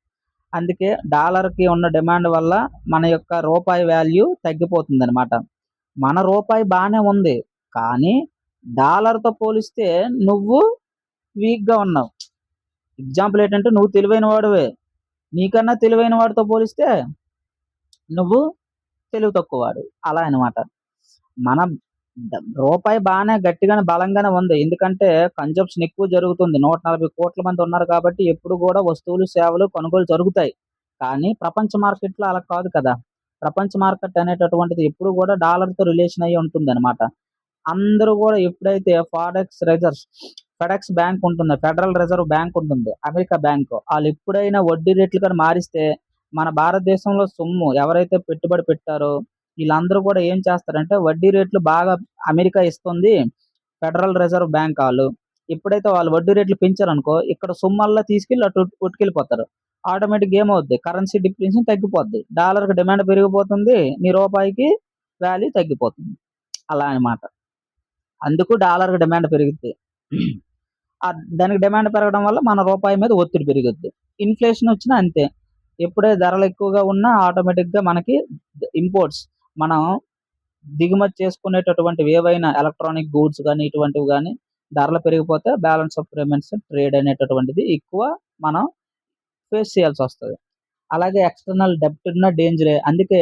అందుకే డాలర్‌కి ఉన్న డిమాండ్ వల్ల మన యొక్క రూపాయి వాల్యూ తగ్గిపోతుందనమాట. మన రూపాయి బానే ఉంది. కానీ డాలర్‌తో పోలిస్తే నువ్వు వీక్‌గా ఉన్నావు. ఎగ్జాంపుల్ ఏంటంటే నువ్వు తెలివైన వాడివే. నీకన్నా తెలివైన వాడితో పోలిస్తే నువ్వు తెలివి తక్కువ వాడివి. అలా అన్నమాట. మన రూపాయి బానే గట్టిగానే బలంగానే ఉంది. ఎందుకంటే కన్జంప్షన్ ఎక్కువ జరుగుతుంది. 140 కోట్ల మంది ఉన్నారు కాబట్టి ఎప్పుడు గూడా వస్తువులు, సేవలు కొనుగోలు జరుగుతాయి. కానీ ప్రపంచ మార్కెట్‌లో అలా కాదు కదా! ప్రపంచ మార్కెట్ అనేటటువంటిది ఎప్పుడు గూడా డాలర్‌తో రిలేషన్ అయ్యి ఉంటుందనమాట. అందరూ గూడా ఎప్పుడైతే ఫెడెక్స్ బ్యాంక్ ఉంటుంది. ఫెడరల్ రిజర్వ్ బ్యాంక్ ఉంటుంది. America bank. ఆళ్ళెప్పుడైనా వడ్డీ రేట్లు గాని మారిస్తే, మన భారతదేశంలో సొమ్ము ఎవరైతే పెట్టుబడి పెట్టారో, ఈళ్ళందరూ కూడా ఏం చేస్తారంటే, వడ్డీ రేట్లు బాగా అమెరికా ఇస్తుంది. ఫెడరల్ రిజర్వ్ బ్యాంక్ ఆళ్ళు. ఎప్పుడైతే వాళ్ళు వడ్డీ రేట్లు పెంచారనుకో, ఇక్కడ సొమ్మల్లా తీసుకెళ్ళి అటు కొట్టుకెళ్ళిపోతారు. ఆటోమేటిక్‌గా ఏమవుద్ది, కరెన్సీ డిప్రిసియేషన్ తగ్గిపోద్ది. డాలర్‌కి డిమాండ్ పెరిగిపోతుంది. నీ రూపాయికి వాల్యూ తగ్గిపోతుంది. అలా అనమాట. అందుకు డాలర్‌కి డిమాండ్ పెరుగుద్ది. దానికి డిమాండ్ పెరగడం వల్ల మన రూపాయి మీద ఒత్తిడి పెరుగుద్ది. ఇన్‌ఫ్లేషన్ వచ్చినా అంతే. ఎప్పుడైతే ధరలు ఎక్కువగా ఉన్నా ఆటోమేటిక్‌గా మనకి ఇంపోర్ట్స్ మనం దిగుమతి చేసుకునేటటువంటివి ఏవైనా ఎలక్ట్రానిక్ గూడ్స్ గాని, ఇటువంటివి గాని ధరలు పెరిగిపోతే బ్యాలెన్స్ ఆఫ్ పేమెంట్స్ ట్రేడ్ అనేటటువంటిది ఎక్కువ మనం ఫేస్ చేయాల్సొస్తది. అలాగే ఎక్స్‌టర్నల్ డెబ్ట్ ఉన్న డేంజరే. అందుకే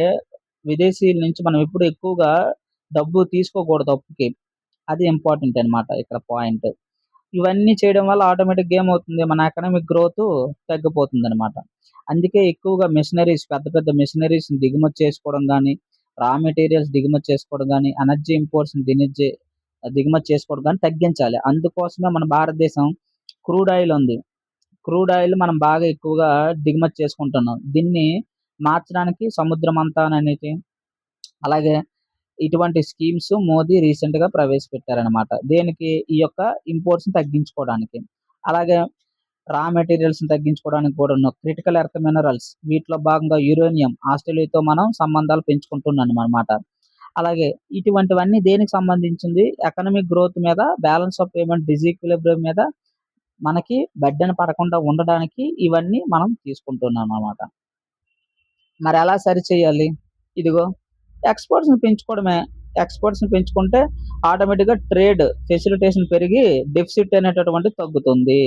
విదేశీయుల నుంచి మనం ఎప్పుడు ఎక్కువగా డబ్బు తీసుకోకూడదు అప్పుకి. అది ఇంపార్టెంట్ అన్నమాట ఇక్కడ పాయింట్. ఇవన్నీ చేయడం వల్ల ఆటోమేటిక్‌గా ఏమవుతుంది, మన ఎకనామిక్ గ్రోతు తగ్గిపోతుందనమాట. అందుకే ఎక్కువగా పెద్ద పెద్ద మెషినరీస్‌ని దిగుమతి చేసుకోవడం గాని, రా మెటీరియల్స్ దిగుమతి చేసుకోవడం గాని, ఎనర్జీ ఇంపోర్ట్స్‌ని దిగుమతి చేసుకోవడం గాని తగ్గించాలి. అందుకోసమే మన భారతదేశం క్రూడ్ ఆయిల్ ఉంది. క్రూడ్ ఆయిల్ మనం బాగా ఎక్కువగా దిగుమతి చేసుకుంటున్నాం. దీన్ని మార్చడానికి సముద్ర మంథన్ అనేది, అలాగే ఇటువంటి స్కీమ్స్ మోదీ రీసెంట్‌గా ప్రవేశపెట్టారనమాట. దేనికి? ఈ యొక్క ఇంపోర్ట్స్‌ని తగ్గించుకోవడానికి. అలాగే రా మెటీరియల్స్‌ని తగ్గించుకోవడానికి కూడాను. క్రిటికల్ ఎర్త్ మినరల్స్ వీటిలో భాగంగా యురేనియం ఆస్ట్రేలియాతో మనం సంబంధాలు పెంచుకుంటున్నామనమాట. అలాగే ఇటువంటివన్నీ దేనికి సంబంధించింది? ఎకనామిక్ గ్రోత్ మీద, బ్యాలెన్స్ ఆఫ్ పేమెంట్ డిసీక్విలిబ్రియం మీద మనకి బర్డెన్ పడకుండా ఉండడానికి ఇవన్నీ మనం తీసుకుంటున్నామనమాట. మరెలా సరిచేయాలి? ఇదిగో ఎక్స్‌పోర్ట్స్‌ని పెంచుకోవడమే. ఎక్స్‌పోర్ట్స్‌ని పెంచుకుంటే ఆటోమేటిక్‌గా ట్రేడ్ ఫెసిలిటేషన్ పెరిగి డెఫిసిట్ అనేటటువంటిది తగ్గుతుంది.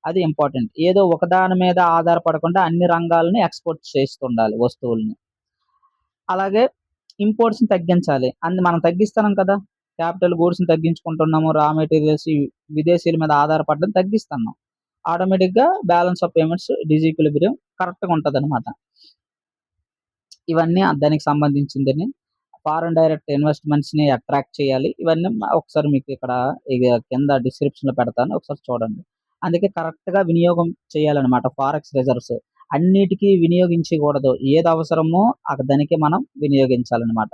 అది ఇంపార్టెంట్. ఏదో ఒకదాని మీద ఆధారపడకుండా అన్ని రంగాలని ఎక్స్‌పోర్ట్ చేస్తుండాలి వస్తువుల్ని. అలాగే ఇంపోర్ట్స్‌ని తగ్గించాలి. మనం తగ్గిస్తున్నాం కదా! క్యాపిటల్ గూడ్స్‌ని తగ్గించుకుంటున్నాము. రా మెటీరియల్స్ విదేశీయుల మీద ఆధారపడడం తగ్గిస్తున్నాం. ఆటోమేటిక్‌గా బ్యాలెన్స్ ఆఫ్ పేమెంట్స్ డిసీక్విలిబ్రియం కరెక్ట్‌గా ఉంటదనమాట. ఇవన్నీ దానికి సంబంధించిందని. ఫారెన్ డైరెక్ట్ ఇన్వెస్ట్‌మెంట్స్‌ని అట్రాక్ట్ చేయాలి. ఇవన్నీ ఒకసారి మీకు ఇక్కడ కింద డిస్క్రిప్షన్‌లో పెడతాను. ఒకసారి చూడండి. అందుకే కరెక్ట్‌గా వినియోగం చేయాలనమాట ఫారెక్స్ రిజర్వ్స్. అన్నిటికి వినియోగించకూడదు. ఏది అవసరమో దానికి మనం వినియోగించాలనమాట.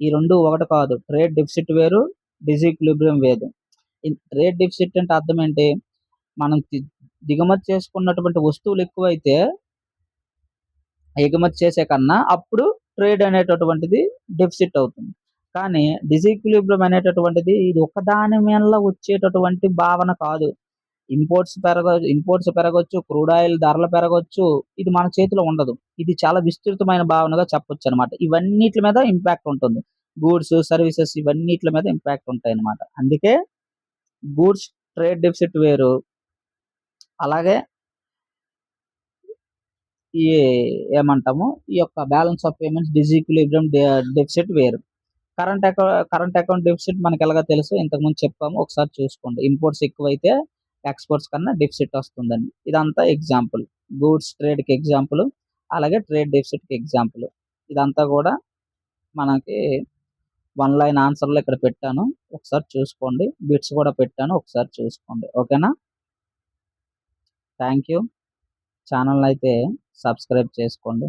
ఈ 2 ఒకటి కాదు. ట్రేడ్ డెఫిసిట్ వేరు, డిసీక్విలిబ్రియం వేరు. ట్రేడ్ డెఫిసిట్ అంటే అర్థం ఏంటి? మనం దిగుమతి చేసుకున్నటువంటి వస్తువులు ఎక్కువైతే ఎగుమతి చేసే కన్నా అప్పుడు ట్రేడ్ అనేటటువంటిది డెఫిసిట్ అవుతుంది. కానీ డిసీక్విలిబ్రియం అనేటటువంటిది ఇది ఒక్కదాని మీదల వచ్చేటటువంటి భావన కాదు. ఇంపోర్ట్స్ పెరగొచ్చు, క్రూడ్ ఆయిల్ ధరలు పెరగొచ్చు. ఇది మన చేతిలో ఉండదు. ఇది చాలా విస్తృతమైన భావనగా చెప్పొచ్చనమాట. ఇవన్నిట్ల మీద ఇంపాక్ట్ ఉంటుంది. గూడ్స్, సర్వీసెస్ ఇవన్నిట్ల మీద ఇంపాక్ట్ ఉంటాయన్నమాట. అందుకే గూడ్స్ ట్రేడ్ డెఫిసిట్ వేరు. అలాగే ఈ ఏమంటాము, ఈ యొక్క బ్యాలెన్స్ ఆఫ్ పేమెంట్స్ డిసీక్విలిబ్రియం డెఫిసిట్ వేరు. కరెంట్ అకౌంట్ డెఫిసిట్ మనకెలాగో తెలుసు. ఇంతకుముందు చెప్పాము. ఒకసారి చూసుకోండి. ఇంపోర్ట్స్ ఎక్కువైతే ఎక్స్‌పోర్ట్స్ కన్నా డెఫిసిట్ వస్తుందని. ఇదంతా ఎగ్జాంపుల్. గూడ్స్ ట్రేడ్‌కి ఎగ్జాంపుల్. అలాగే ట్రేడ్ డెఫిసిట్‌కి ఎగ్జాంపుల్. ఇదంతా గూడా మనకి వన్ లైన్ ఆన్సర్‌లో ఇక్కడ పెట్టాను. ఒకసారి చూసుకోండి. బిట్స్ కూడా పెట్టాను. ఒకసారి చూసుకోండి. ఓకేనా? Thank you. ఛానెల్‌నయితే సబ్స్క్రైబ్ చేసుకోండి.